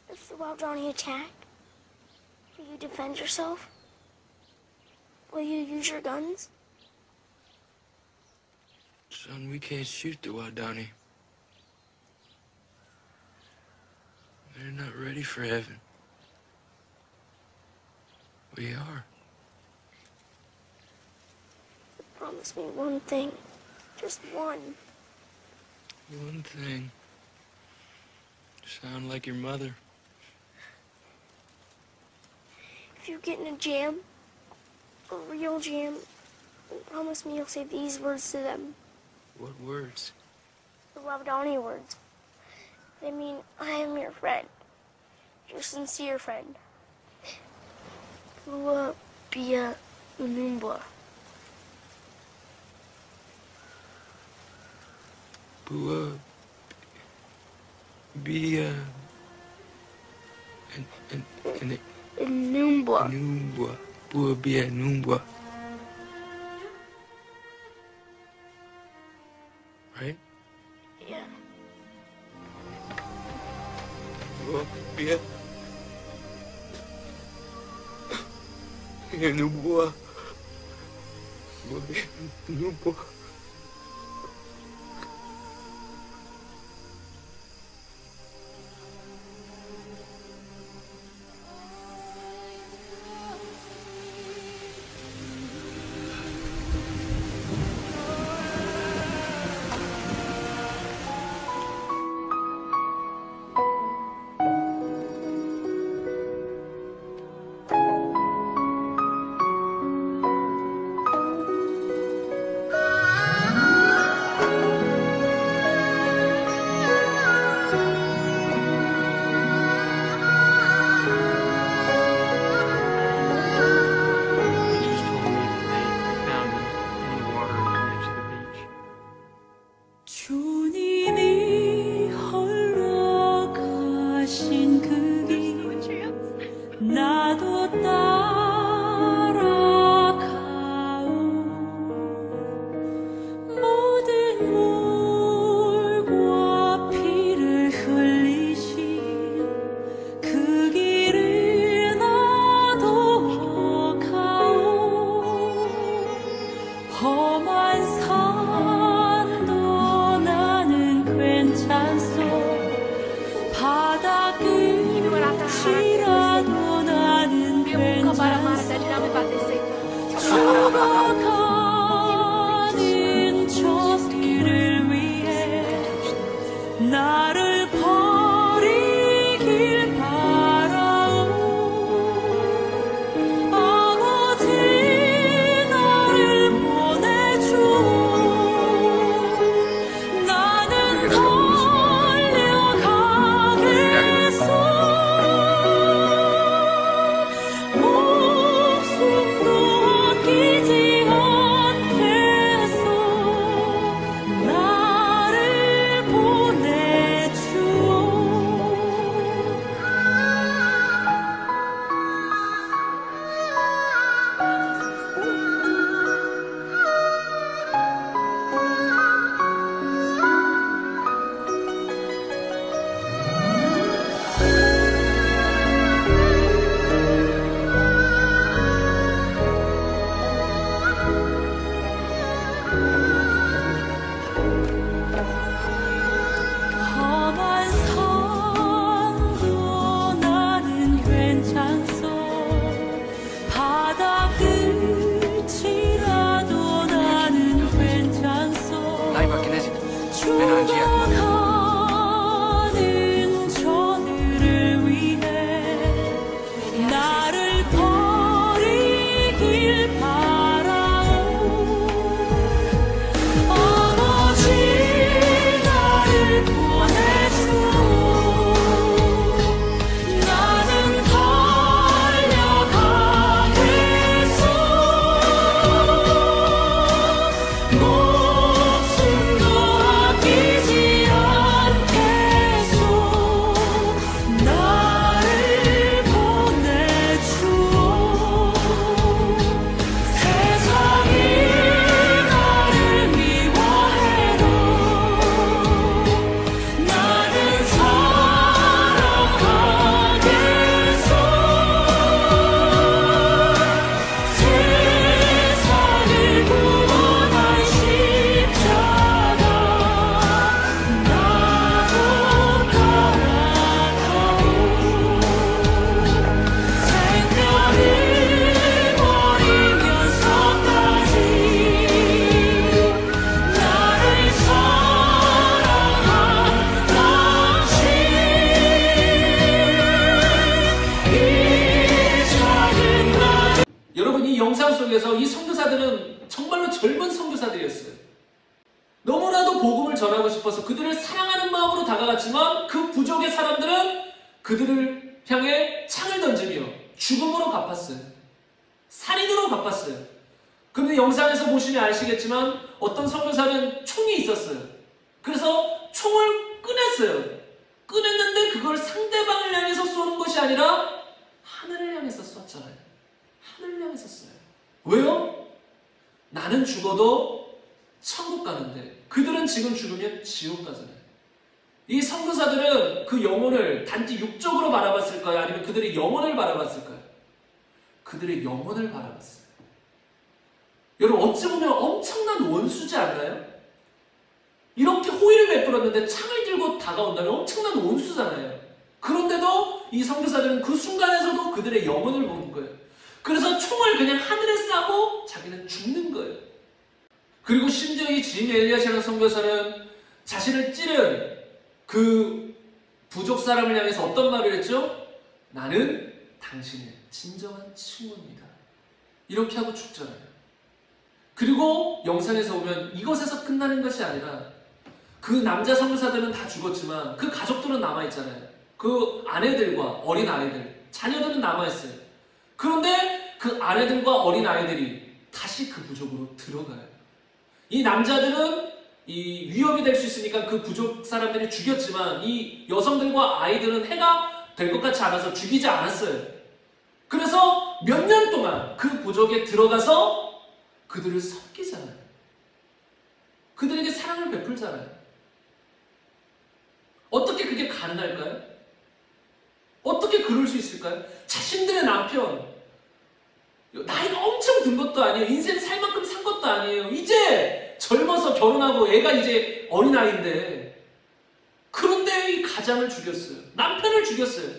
If the Wildroni attack, will you defend yourself? Will you use your guns? Son, we can't shoot the Wildani. They're not ready for heaven. We are. Promise me one thing. Just one. One thing. Sound like your mother. If you get in a jam, a real jam, promise me you'll say these words to them. What words? The Wildani words. They mean, I am your friend. Your sincere friend. Bua Bia Unumbwa. Bua. Bia. And Unumbwa. Numbwa. Bua Bia Numbwa. Right? Yeah. Bua Bia. Numbwa. Bua Bia Numbwa. Just told me that they found him in the water next to the beach. 주님이 홀로 가신 그 길 나도 따라가오 모든 물과 피를 흘리신 그 길을 나도 가오 험한 산도 나는 괜찮소 바닥끝이라도 나는 괜찮소 죽어가는 저 길을 위해 나를 버리길 바라오 아버지 나를 보내줘 나는 달려가겠소 목숨도 아끼지 않고 영상 속에서 이 선교사들은 정말로 젊은 선교사들이었어요. 너무나도 복음을 전하고 싶어서 그들을 사랑하는 마음으로 다가갔지만 그 부족의 사람들은 그들을 향해 창을 던지며 죽음으로 갚았어요. 살인으로 갚았어요. 그런데 영상에서 보시면 아시겠지만 어떤 선교사는 총이 있었어요. 그래서 총을 꺼냈어요. 꺼냈는데 그걸 상대방을 향해서 쏘는 것이 아니라 하늘을 향해서 쐈잖아요. 하늘을 향해서 쏘요. 왜요? 나는 죽어도 천국 가는데 그들은 지금 죽으면 지옥 가잖아요. 이 선교사들은 그 영혼을 단지 육적으로 바라봤을까요? 아니면 그들의 영혼을 바라봤을까요? 그들의 영혼을 바라봤어요. 여러분 어찌 보면 엄청난 원수지 않나요? 이렇게 호의를 베풀었는데 창을 들고 다가온다면 엄청난 원수잖아요. 그런데도 이 선교사들은 그 순간에서도 그들의 영혼을 보는 거예요. 그래서 총을 그냥 하늘에 쏴고 자기는 죽는 거예요. 그리고 심지어 이 짐 엘리엇이라는 선교사는 자신을 찌른 그 부족 사람을 향해서 어떤 말을 했죠? 나는 당신의 진정한 친구입니다. 이렇게 하고 죽잖아요. 그리고 영상에서 보면 이것에서 끝나는 것이 아니라 그 남자 선교사들은 다 죽었지만 그 가족들은 남아있잖아요. 그 아내들과 어린 아이들, 자녀들은 남아있어요. 그런데 그 아내들과 어린 아이들이 다시 그 부족으로 들어가요. 이 남자들은 이 위협이 될 수 있으니까 그 부족 사람들이 죽였지만 이 여성들과 아이들은 해가 될 것 같지 않아서 죽이지 않았어요. 그래서 몇 년 동안 그 부족에 들어가서 그들을 섬기잖아요. 그들에게 사랑을 베풀잖아요. 어떻게 그게 가능할까요? 어떻게 그럴 수 있을까요? 자신들의 남편, 나이가 엄청 든 것도 아니에요. 인생 살 만큼 산 것도 아니에요. 이제 젊어서 결혼하고 애가 이제 어린아이인데 그런데 이 가장을 죽였어요. 남편을 죽였어요.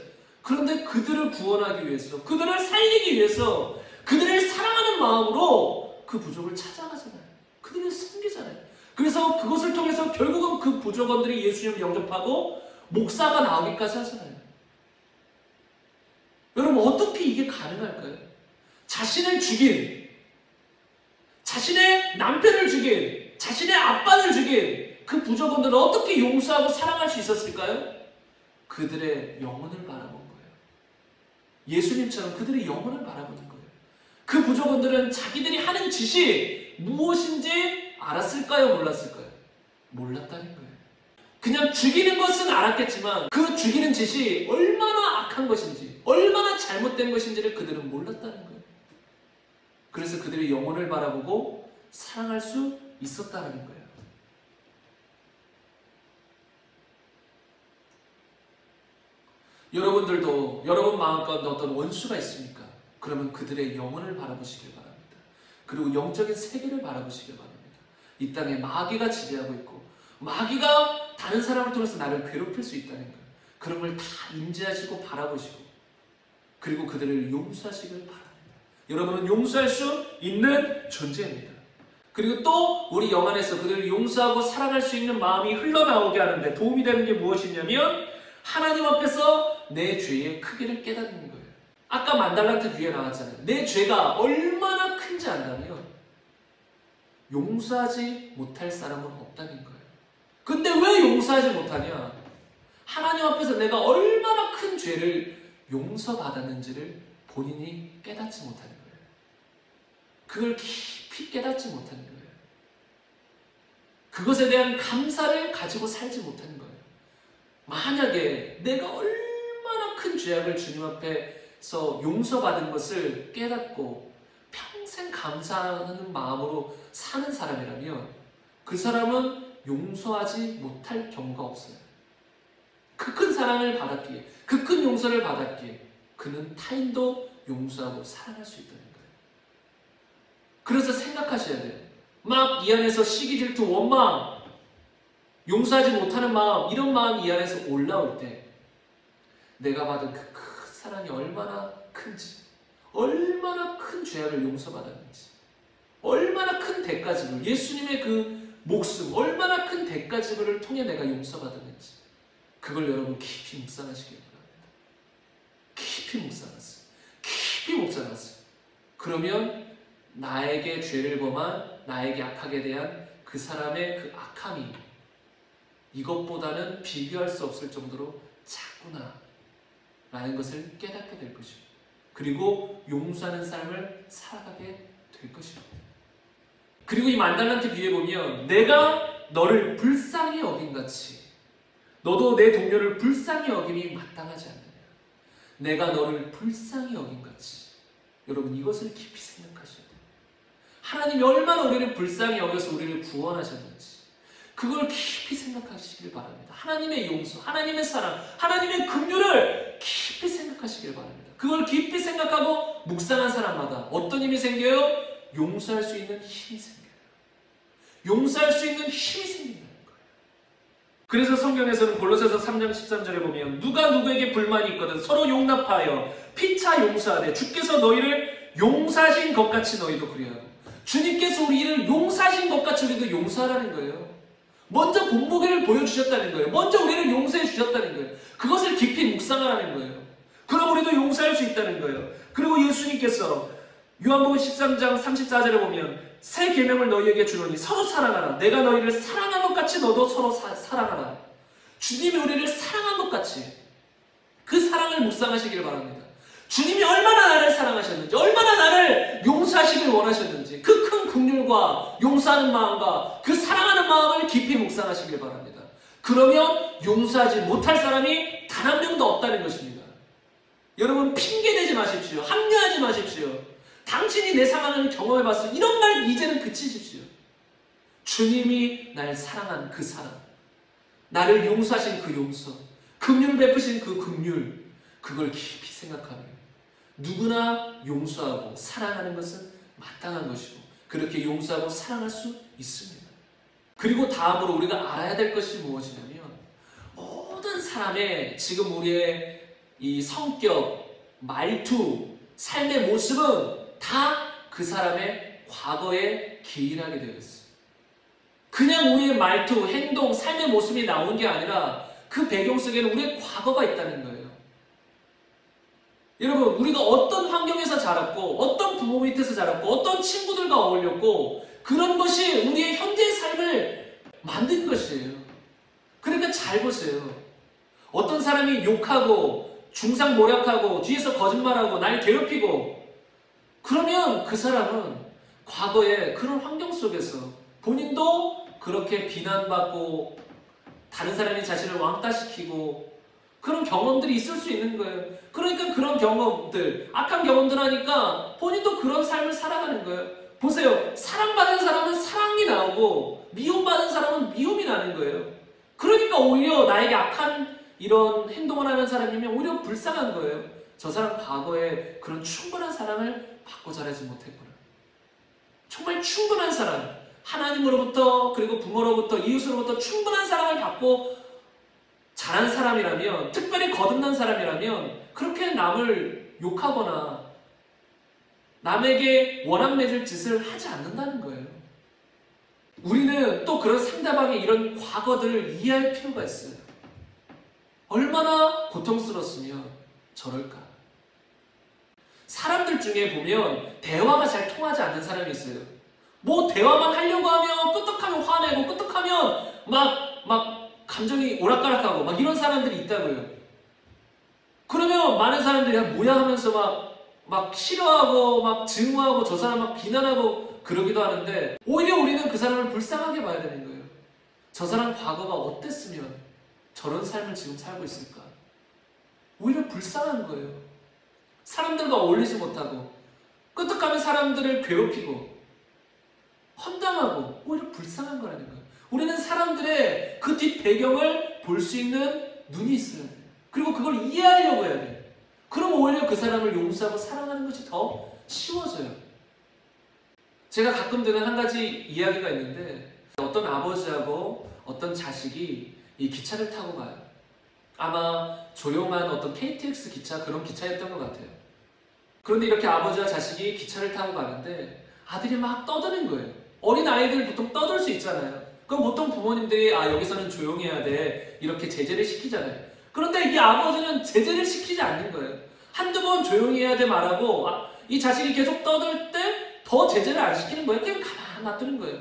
그런데 그들을 구원하기 위해서, 그들을 살리기 위해서 그들을 사랑하는 마음으로 그 부족을 찾아가잖아요. 그들을 섬기잖아요. 그래서 그것을 통해서 결국은 그 부족원들이 예수님을 영접하고 목사가 나오기까지 하잖아요. 여러분 어떻게 이게 가능할까요? 자신을 죽인, 자신의 남편을 죽인, 자신의 아빠를 죽인 그 부족원들을 어떻게 용서하고 사랑할 수 있었을까요? 그들의 영혼을 바라본 거예요. 예수님처럼 그들의 영혼을 바라보는 거예요. 그 부족원들은 자기들이 하는 짓이 무엇인지 알았을까요? 몰랐을까요? 몰랐다는 거예요. 그냥 죽이는 것은 알았겠지만 그 죽이는 짓이 얼마나 악한 것인지, 얼마나 잘못된 것인지를 그들은 몰랐다는 거예요. 그래서 그들의 영혼을 바라보고 사랑할 수 있었다는 거예요. 여러분들도 여러분 마음 가운데 어떤 원수가 있습니까? 그러면 그들의 영혼을 바라보시길 바랍니다. 그리고 영적인 세계를 바라보시길 바랍니다. 이 땅에 마귀가 지배하고 있고 마귀가 다른 사람을 통해서 나를 괴롭힐 수 있다는 거예요. 그런 걸 다 인지하시고 바라보시고 그리고 그들을 용서하시길 바랍니다. 여러분은 용서할 수 있는 존재입니다. 그리고 또 우리 영안에서 그들을 용서하고 사랑할 수 있는 마음이 흘러나오게 하는데 도움이 되는 게 무엇이냐면 하나님 앞에서 내 죄의 크기를 깨닫는 거예요. 아까 만달란트 뒤에 나왔잖아요. 내 죄가 얼마나 큰지 안다면 용서하지 못할 사람은 없다는 거예요. 근데 왜 용서하지 못하냐? 하나님 앞에서 내가 얼마나 큰 죄를 용서받았는지를 본인이 깨닫지 못하는 거예요. 그걸 깊이 깨닫지 못하는 거예요. 그것에 대한 감사를 가지고 살지 못하는 거예요. 만약에 내가 얼마나 큰 죄악을 주님 앞에서 용서받은 것을 깨닫고 평생 감사하는 마음으로 사는 사람이라면 그 사람은 용서하지 못할 경우가 없어요. 그 큰 사랑을 받았기에, 그 큰 용서를 받았기에 그는 타인도 용서하고 사랑할 수 있다는 거예요. 그래서 생각하셔야 돼요. 막 이 안에서 시기, 질투, 원망, 용서하지 못하는 마음, 이런 마음이 이 안에서 올라올 때 내가 받은 그 큰 사랑이 얼마나 큰지, 얼마나 큰 죄악을 용서받았는지, 얼마나 큰 대가지불, 예수님의 그 목숨, 얼마나 큰 대가지불을 통해 내가 용서받았는지 그걸 여러분 깊이 묵상하시길 바랍니다. 깊이 묵상하세요. 깊이 묵상하세요. 그러면 나에게 죄를 범한 나에게 악하게 대한 그 사람의 그 악함이 이것보다는 비교할 수 없을 정도로 작구나 라는 것을 깨닫게 될 것입니다. 그리고 용서하는 삶을 살아가게 될 것입니다. 그리고 이 만달란트 비유에 보면 내가 너를 불쌍히 어긴같이 너도 내 동료를 불쌍히 여김이 마땅하지 않느냐. 내가 너를 불쌍히 여긴같이. 여러분 이것을 깊이 생각하셔야 돼요. 하나님이 얼마나 우리를 불쌍히 여겨서 우리를 구원하셨는지 그걸 깊이 생각하시길 바랍니다. 하나님의 용서, 하나님의 사랑, 하나님의 긍휼을 깊이 생각하시길 바랍니다. 그걸 깊이 생각하고 묵상한 사람마다 어떤 힘이 생겨요? 용서할 수 있는 힘이 생겨요. 용서할 수 있는 힘이 생긴다는 거예요. 그래서 성경에서는 골로새서 3장 13절에 보면 누가 누구에게 불만이 있거든 서로 용납하여 피차 용서하되 주께서 너희를 용서하신 것 같이 너희도 그리하고. 주님께서 우리를 용서하신 것 같이 우리도 용서하라는 거예요. 먼저 본보기를 보여주셨다는 거예요. 먼저 우리를 용서해 주셨다는 거예요. 그것을 깊이 묵상하라는 거예요. 그럼 우리도 용서할 수 있다는 거예요. 그리고 예수님께서 요한복음 13장 34절에 보면 새 계명을 너희에게 주노니 서로 사랑하라. 내가 너희를 사랑한 것 같이 너도 서로 사랑하라. 주님이 우리를 사랑한 것 같이 그 사랑을 묵상하시기를 바랍니다. 주님이 얼마나 나를 사랑하셨는지, 얼마나 나를 용서하시길 원하셨는지 그 큰 긍휼과 용서하는 마음과 그 사랑하는 마음을 깊이 묵상하시길 바랍니다. 그러면 용서하지 못할 사람이 단 한 명도 없다는 것입니다. 여러분 핑계대지 마십시오. 합리화하지 마십시오. 당신이 내 상황을 경험해봤어. 이런 말 이제는 그치십시오. 주님이 날 사랑한 그 사랑, 나를 용서하신 그 용서, 긍휼 베푸신 그 긍휼, 그걸 깊이 생각하며 누구나 용서하고 사랑하는 것은 마땅한 것이고 그렇게 용서하고 사랑할 수 있습니다. 그리고 다음으로 우리가 알아야 될 것이 무엇이냐면 모든 사람의 지금 우리의 이 성격, 말투, 삶의 모습은 다 그 사람의 과거에 기인하게 되어 있어요. 그냥 우리의 말투, 행동, 삶의 모습이 나온 게 아니라 그 배경 속에는 우리의 과거가 있다는 거예요. 여러분 우리가 어떤 환경에서 자랐고 어떤 부모 밑에서 자랐고 어떤 친구들과 어울렸고 그런 것이 우리의 현재의 삶을 만든 것이에요. 그러니까 잘 보세요. 어떤 사람이 욕하고 중상모략하고 뒤에서 거짓말하고 날 괴롭히고 그러면 그 사람은 과거에 그런 환경 속에서 본인도 그렇게 비난받고 다른 사람이 자신을 왕따시키고 그런 경험들이 있을 수 있는 거예요. 그러니까 그런 경험들, 악한 경험들 하니까 본인도 그런 삶을 살아가는 거예요. 보세요. 사랑받은 사람은 사랑이 나오고 미움받은 사람은 미움이 나는 거예요. 그러니까 오히려 나에게 악한 이런 행동을 하는 사람이면 오히려 불쌍한 거예요. 저 사람 과거에 그런 충분한 사랑을 받고 자라지 못했구나. 정말 충분한 사랑, 하나님으로부터 그리고 부모로부터 이웃으로부터 충분한 사랑을 받고 자란 사람이라면, 특별히 거듭난 사람이라면 그렇게 남을 욕하거나 남에게 원한 맺을 짓을 하지 않는다는 거예요. 우리는 또 그런 상대방의 이런 과거들을 이해할 필요가 있어요. 얼마나 고통스러웠으면 저럴까. 사람들 중에 보면 대화가 잘 통하지 않는 사람이 있어요. 뭐 대화만 하려고 하면 끄떡하면 화내고 끄떡하면 막 감정이 오락가락하고 막 이런 사람들이 있다고요. 그러면 많은 사람들이 뭐야 하면서 막 싫어하고 막 증오하고 저 사람 막 비난하고 그러기도 하는데 오히려 우리는 그 사람을 불쌍하게 봐야 되는 거예요. 저 사람 과거가 어땠으면 저런 삶을 지금 살고 있을까? 오히려 불쌍한 거예요. 사람들과 어울리지 못하고 끄떡하면 사람들을 괴롭히고 헌담하고 오히려 불쌍한 거라는 거예요. 우리는 사람들의 그 뒷 배경을 볼 수 있는 눈이 있어야 돼요. 그리고 그걸 이해하려고 해야 돼요. 그럼 오히려 그 사람을 용서하고 사랑하는 것이 더 쉬워져요. 제가 가끔 드는 한 가지 이야기가 있는데 어떤 아버지하고 어떤 자식이 이 기차를 타고 가요. 아마 조용한 어떤 KTX 기차 그런 기차였던 것 같아요. 그런데 이렇게 아버지와 자식이 기차를 타고 가는데 아들이 막 떠드는 거예요. 어린 아이들 보통 떠들 수 있잖아요. 그럼 보통 부모님들이 여기서는 조용히 해야 돼 이렇게 제재를 시키잖아요. 그런데 이 아버지는 제재를 시키지 않는 거예요. 한두 번 조용히 해야 돼 말하고 이 자식이 계속 떠들 때 더 제재를 안 시키는 거예요. 그냥 가만 놔두는 거예요.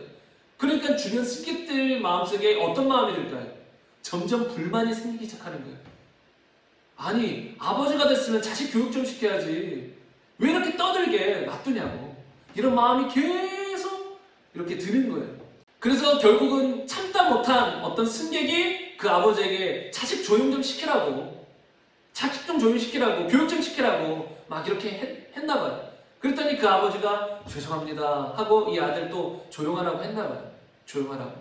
그러니까 주변 승객들 마음속에 어떤 마음이 들까요? 점점 불만이 생기기 시작하는 거예요. 아니, 아버지가 됐으면 자식 교육 좀 시켜야지. 왜 이렇게 떠들게 놔두냐고. 이런 마음이 계속 이렇게 드는 거예요. 그래서 결국은 참다 못한 어떤 승객이 그 아버지에게 자식 조용 좀 시키라고, 자식 좀 조용시키라고, 교육 좀 시키라고 막 이렇게 했나 봐요. 그랬더니 그 아버지가 죄송합니다 하고 이 아들도 조용하라고 했나 봐요. 조용하라고.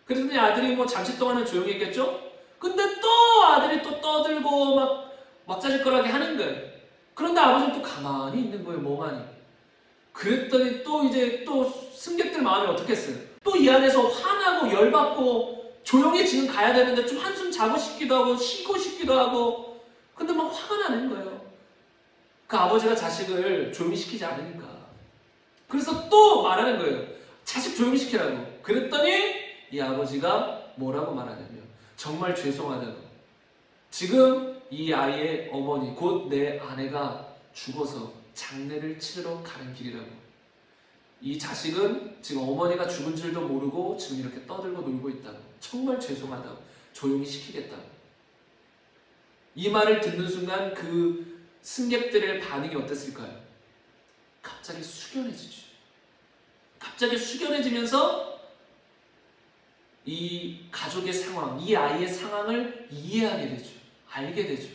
그랬더니 아들이 뭐 잠시 동안은 조용했겠죠? 근데 또 아들이 또 떠들고 막 막자질거리하게 하는 거예요. 그런데 아버지는 또 가만히 있는 거예요. 멍하니. 그랬더니 또 이제 또 승객들 마음이 어떻게 했어요? 또 이 안에서 화나고 열받고 조용히 지금 가야 되는데 좀 한숨 자고 싶기도 하고 쉬고 싶기도 하고, 근데 막 화가 나는 거예요. 그 아버지가 자식을 조용히 시키지 않으니까. 그래서 또 말하는 거예요. 자식 조용히 시키라고. 그랬더니 이 아버지가 뭐라고 말하냐면 정말 죄송하다고. 지금 이 아이의 어머니, 곧 내 아내가 죽어서 장례를 치르러 가는 길이라고. 이 자식은 지금 어머니가 죽은 줄도 모르고 지금 이렇게 떠들고 놀고 있다고. 정말 죄송하다고. 조용히 시키겠다고. 이 말을 듣는 순간 그 승객들의 반응이 어땠을까요? 갑자기 숙연해지죠. 갑자기 숙연해지면서 이 가족의 상황, 이 아이의 상황을 이해하게 되죠. 알게 되죠.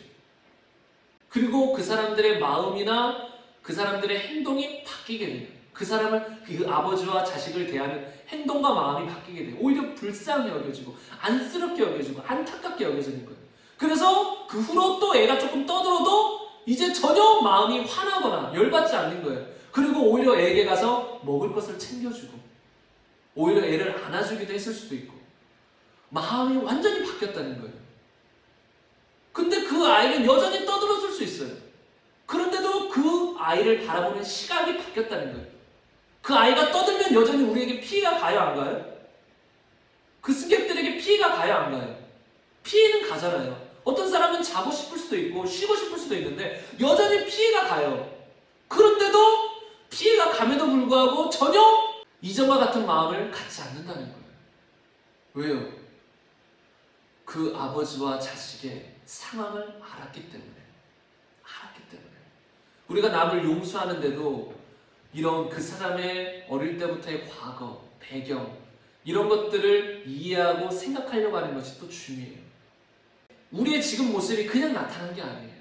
그리고 그 사람들의 마음이나 그 사람들의 행동이 바뀌게 돼요. 그 사람을, 그 아버지와 자식을 대하는 행동과 마음이 바뀌게 돼요. 오히려 불쌍히 여겨지고 안쓰럽게 여겨지고 안타깝게 여겨지는 거예요. 그래서 그 후로 또 애가 조금 떠들어도 이제 전혀 마음이 화나거나 열받지 않는 거예요. 그리고 오히려 애에게 가서 먹을 것을 챙겨주고 오히려 애를 안아주기도 했을 수도 있고 마음이 완전히 바뀌었다는 거예요. 근데 그 아이는 여전히 떠들었을 수 있어요. 그런데도 그 아이를 바라보는 시각이 바뀌었다는 거예요. 그 아이가 떠들면 여전히 우리에게 피해가 가요, 안 가요? 그 승객들에게 피해가 가요, 안 가요? 피해는 가잖아요. 어떤 사람은 자고 싶을 수도 있고 쉬고 싶을 수도 있는데 여전히 피해가 가요. 그런데도 피해가 감에도 불구하고 전혀 이전과 같은 마음을 갖지 않는다는 거예요. 왜요? 그 아버지와 자식의 상황을 알았기 때문에. 우리가 남을 용서하는데도 이런 그 사람의 어릴 때부터의 과거, 배경 이런 것들을 이해하고 생각하려고 하는 것이 또 중요해요. 우리의 지금 모습이 그냥 나타난 게 아니에요.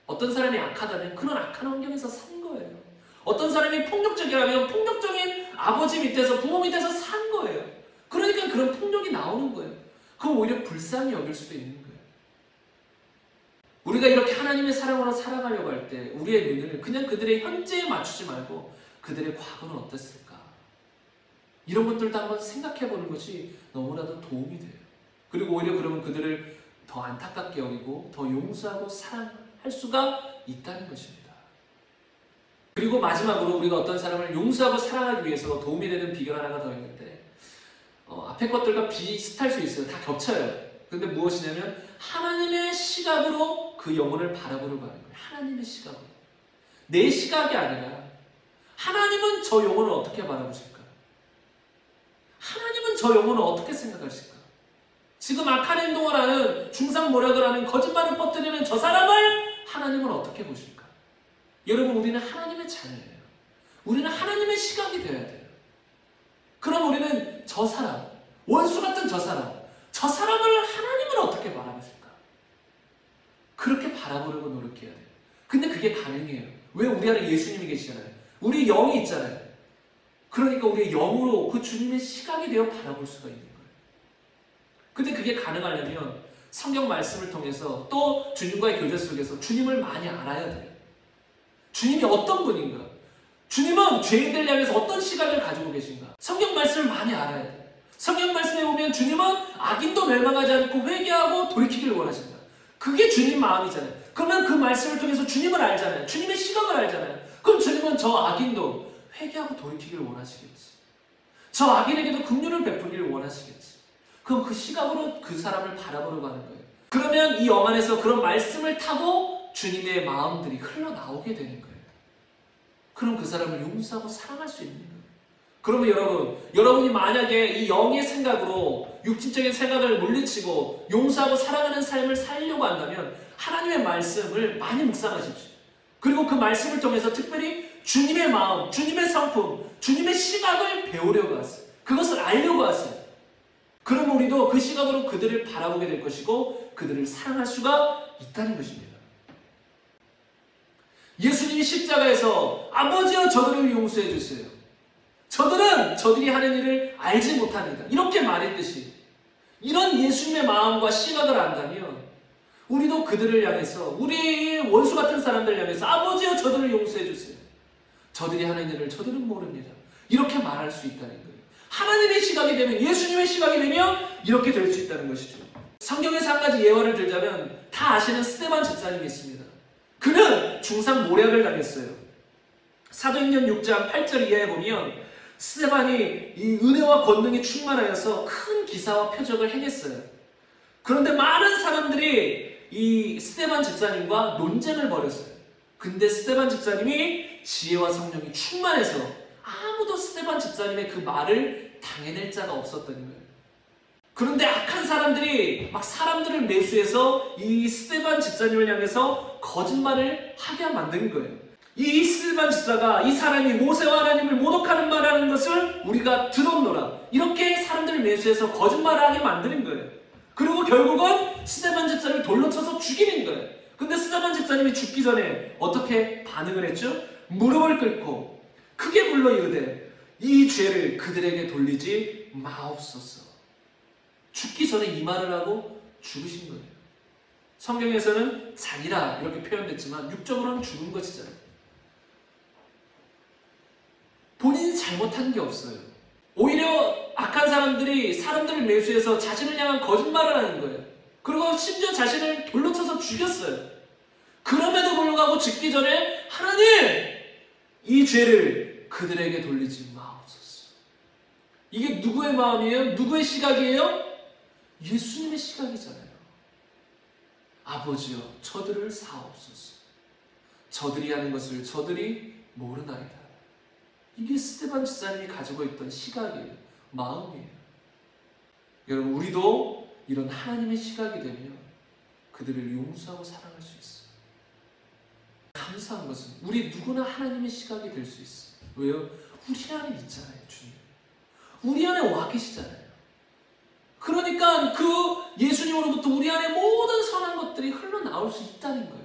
어떤 사람이 악하다면 그런 악한 환경에서 산 거예요. 어떤 사람이 폭력적이라면 폭력적인 아버지 밑에서 부모 밑에서 산 거예요. 그러니까 그런 폭력이 나오는 거예요. 그럼 오히려 불쌍히 여길 수도 있는 거예요. 우리가 이렇게 하나님의 사랑으로 살아가려고 할 때 우리의 눈을 그냥 그들의 현재에 맞추지 말고 그들의 과거는 어땠을까? 이런 것들도 한번 생각해 보는 것이 너무나도 도움이 돼요. 그리고 오히려 그러면 그들을 더 안타깝게 여기고 더 용서하고 사랑할 수가 있다는 것입니다. 그리고 마지막으로 우리가 어떤 사람을 용서하고 사랑하기 위해서 도움이 되는 비결 하나가 더 있는데 앞에 것들과 비슷할 수 있어요. 다 겹쳐요. 근데 무엇이냐면 하나님의 시각으로 그 영혼을 바라보려고 하는 거예요. 하나님의 시각으로. 내 시각이 아니라 하나님은 저 영혼을 어떻게 바라보실까? 하나님은 저 영혼을 어떻게 생각하실까? 지금 악한 행동을 하는 중상모략을 하는 거짓말을 퍼뜨리는 저 사람을 하나님은 어떻게 보실까? 여러분, 우리는 하나님의 자녀예요. 우리는 하나님의 시각이 되어야 돼요. 그럼 우리는 저 사람, 원수 같은 저 사람을 하나님은 어떻게 바라보실까? 그렇게 바라보려고 노력해야 돼요. 근데 그게 가능해요. 왜? 우리 안에 예수님이 계시잖아요. 우리 영이 있잖아요. 그러니까 우리의 영으로 그 주님의 시각이 되어 바라볼 수가 있는 거예요. 근데 그게 가능하려면 성경 말씀을 통해서 또 주님과의 교제 속에서 주님을 많이 알아야 돼요. 주님이 어떤 분인가? 주님은 죄인들 향해서 어떤 시각을 가지고 계신가? 성경 말씀을 많이 알아야 돼요. 성경 말씀에 보면 주님은 악인도 멸망하지 않고 회개하고 돌이키기를 원하신다. 그게 주님 마음이잖아요. 그러면 그 말씀을 통해서 주님을 알잖아요. 주님의 시각을 알잖아요. 그럼 주님은 저 악인도 회개하고 돌이키기를 원하시겠지. 저 악인에게도 긍휼을 베풀기를 원하시겠지. 그럼 그 시각으로 그 사람을 바라보려고 하는 거예요. 그러면 이 영 안에서 그런 말씀을 타고 주님의 마음들이 흘러나오게 되는 거예요. 그럼 그 사람을 용서하고 사랑할 수 있는 거예요. 그러면 여러분이 만약에 이 영의 생각으로 육신적인 생각을 물리치고 용서하고 사랑하는 삶을 살려고 한다면 하나님의 말씀을 많이 묵상하십시오. 그리고 그 말씀을 통해서 특별히 주님의 마음, 주님의 성품, 주님의 시각을 배우려고 하세요. 그것을 알려고 하세요. 그러면 우리도 그 시각으로 그들을 바라보게 될 것이고 그들을 사랑할 수가 있다는 것입니다. 예수님이 십자가에서 아버지여 저들을 용서해 주세요. 저들은 저들이 하는 일을 알지 못합니다. 이렇게 말했듯이 이런 예수님의 마음과 시각을 안다면 우리도 그들을 향해서 우리 원수 같은 사람들 향해서 아버지여 저들을 용서해 주세요. 저들이 하는 일을 저들은 모릅니다. 이렇게 말할 수 있다는 거예요. 하나님의 시각이 되면 예수님의 시각이 되면 이렇게 될 수 있다는 것이죠. 성경에서 한 가지 예화를 들자면 다 아시는 스데반 집사님이 있습니다. 그는 중상 모략을 당했어요. 사도행전 6장 8절 이하에 보면 스데반이 이 은혜와 권능에 충만하여서 큰 기사와 표적을 행했어요. 그런데 많은 사람들이 이 스데반 집사님과 논쟁을 벌였어요. 근데 스데반 집사님이 지혜와 성령이 충만해서 아무도 스데반 집사님의 그 말을 당해낼 자가 없었던 거예요. 그런데 악한 사람들이 막 사람들을 매수해서 이 스데반 집사님을 향해서 거짓말을 하게 만든 거예요. 이 스데반 집사가 이 사람이 모세와 하나님을 모독하는 말하는 것을 우리가 들었노라. 이렇게 사람들을 매수해서 거짓말을 하게 만드는 거예요. 그리고 결국은 스데반 집사를 돌로 쳐서 죽이는 거예요. 근데 스데반 집사님이 죽기 전에 어떻게 반응을 했죠? 무릎을 꿇고 크게 불러 이르되 이 죄를 그들에게 돌리지 마옵소서. 죽기 전에 이 말을 하고 죽으신 거예요. 성경에서는 잔이라 이렇게 표현됐지만 육적으로는 죽은 것이잖아요. 본인이 잘못한 게 없어요. 오히려 악한 사람들이 사람들을 매수해서 자신을 향한 거짓말을 하는 거예요. 그리고 심지어 자신을 돌로 쳐서 죽였어요. 그럼에도 불구하고 죽기 전에 하나님! 이 죄를 그들에게 돌리지 마옵소서. 이게 누구의 마음이에요? 누구의 시각이에요? 예수님의 시각이잖아요. 아버지여 저들을 사옵소서. 저들이 하는 것을 저들이 모르나이다. 이게 스데반 집사님이 가지고 있던 시각이에요. 마음이에요. 여러분 우리도 이런 하나님의 시각이 되면 그들을 용서하고 사랑할 수 있어요. 감사한 것은 우리 누구나 하나님의 시각이 될 수 있어요. 왜요? 우리 안에 있잖아요. 주님. 우리 안에 와 계시잖아요. 그러니까 그 예수님으로부터 우리 안에 모든 선한 것들이 흘러나올 수 있다는 거예요.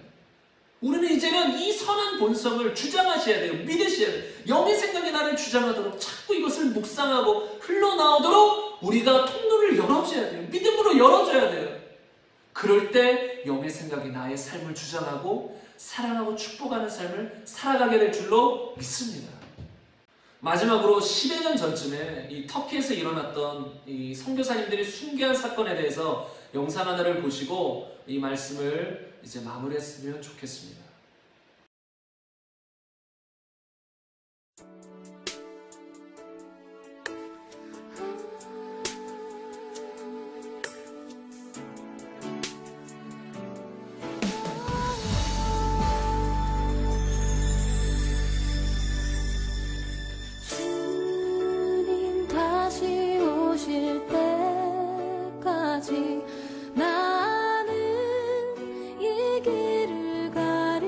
우리는 이제는 이 선한 본성을 주장하셔야 돼요. 믿으셔야 돼요. 영의 생각이 나를 주장하도록 자꾸 이것을 묵상하고 흘러나오도록 우리가 통로를 열어줘야 돼요. 믿음으로 열어줘야 돼요. 그럴 때 영의 생각이 나의 삶을 주장하고 사랑하고 축복하는 삶을 살아가게 될 줄로 믿습니다. 마지막으로 10여 년 전쯤에 이 터키에서 일어났던 이 선교사님들이 순교한 사건에 대해서 영상 하나를 보시고 이 말씀을 이제 마무리했으면 좋겠습니다. 주님 다시 오실 때까지 나는 이 길을 가리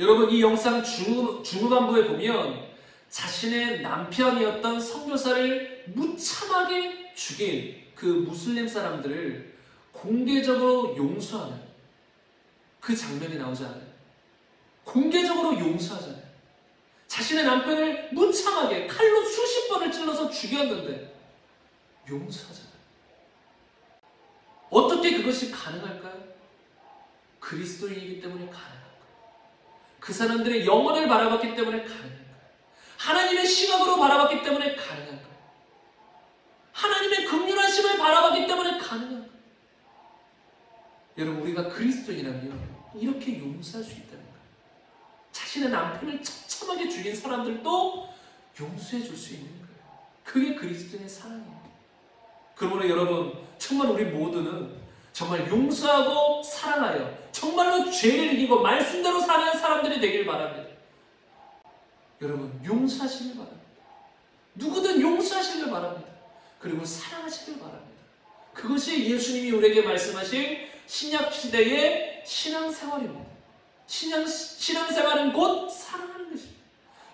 여러분, 이 영상 중후반부에 보면 자신의 남편이었던 선교사를 무참하게 죽인 그 무슬림 사람들을 공개적으로 용서하는 그 장면이 나오지 않아요? 공개적으로 용서하잖아요. 자신의 남편을 무참하게 칼로 수십 번을 찔러서 죽였는데 용서하잖아요. 어떻게 그것이 가능할까요? 그리스도인이기 때문에 가능한 거예요. 그 사람들의 영혼을 바라봤기 때문에 가능한 거예요. 하나님의 시각으로 바라봤기 때문에 가능한 거예요. 하나님의 긍휼하심을 바라봤기 때문에 가능한 거예요. 여러분, 우리가 그리스도인이라면 이렇게 용서할 수 있다는 거예요. 자신의 남편을 처참하게 죽인 사람들도 용서해 줄 수 있는 거예요. 그게 그리스도인의 사랑이에요. 그러므로 여러분, 정말 우리 모두는 정말 용서하고 사랑하여 정말로 죄를 이기고 말씀대로 사는 사람들이 되길 바랍니다. 여러분, 용서하시길 바랍니다. 누구든 용서하시길 바랍니다. 그리고 사랑하시길 바랍니다. 그것이 예수님이 우리에게 말씀하신 신약시대의 신앙생활입니다. 신앙생활은 곧 사랑하는 것입니다.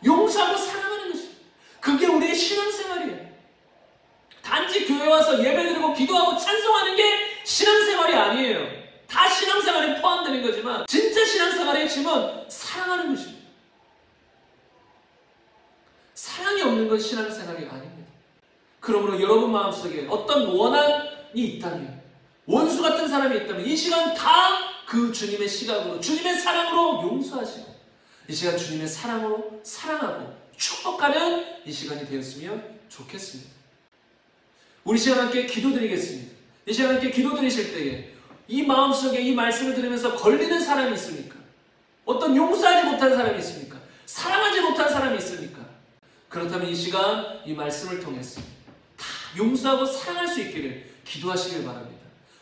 용서하고 사랑하는 것입니다. 그게 우리의 신앙생활이에요. 단지 교회 와서 예배드리고 기도하고 찬송하는 게 신앙생활이 아니에요. 다 신앙생활에 포함되는 거지만 진짜 신앙생활의 핵심은 사랑하는 것입니다. 사랑이 없는 건 신앙생활이 아닙니다. 그러므로 여러분 마음속에 어떤 원한이 있다면, 원수 같은 사람이 있다면 이 시간 다 그 주님의 시각으로, 주님의 사랑으로 용서하시고 이 시간 주님의 사랑으로 사랑하고 축복하는 이 시간이 되었으면 좋겠습니다. 우리 시간 함께 기도드리겠습니다. 이 시간 함께 기도드리실 때에 이 마음속에 이 말씀을 들으면서 걸리는 사람이 있습니까? 어떤 용서하지 못한 사람이 있습니까? 사랑하지 못한 사람이 있습니까? 그렇다면 이 시간 이 말씀을 통해서 다 용서하고 사랑할 수 있기를 기도하시길 바랍니다.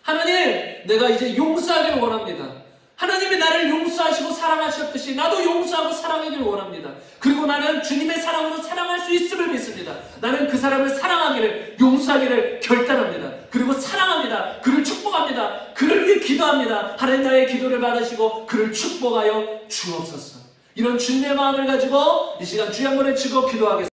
하나님, 내가 이제 용서하기를 원합니다. 하나님이 나를 용서하시고 사랑하셨듯이 나도 용서하고 사랑하기를 원합니다. 그리고 나는 주님의 사랑으로 사랑할 수 있음을 믿습니다. 나는 그 사람을 사랑하기를, 용서하기를 결단합니다. 그리고 사랑합니다. 그를 축복합니다. 그를 위해 기도합니다. 하나님, 나의 기도를 받으시고 그를 축복하여 주옵소서. 이런 주님의 마음을 가지고 이 시간 주여 한번 외치고 기도하겠습니다.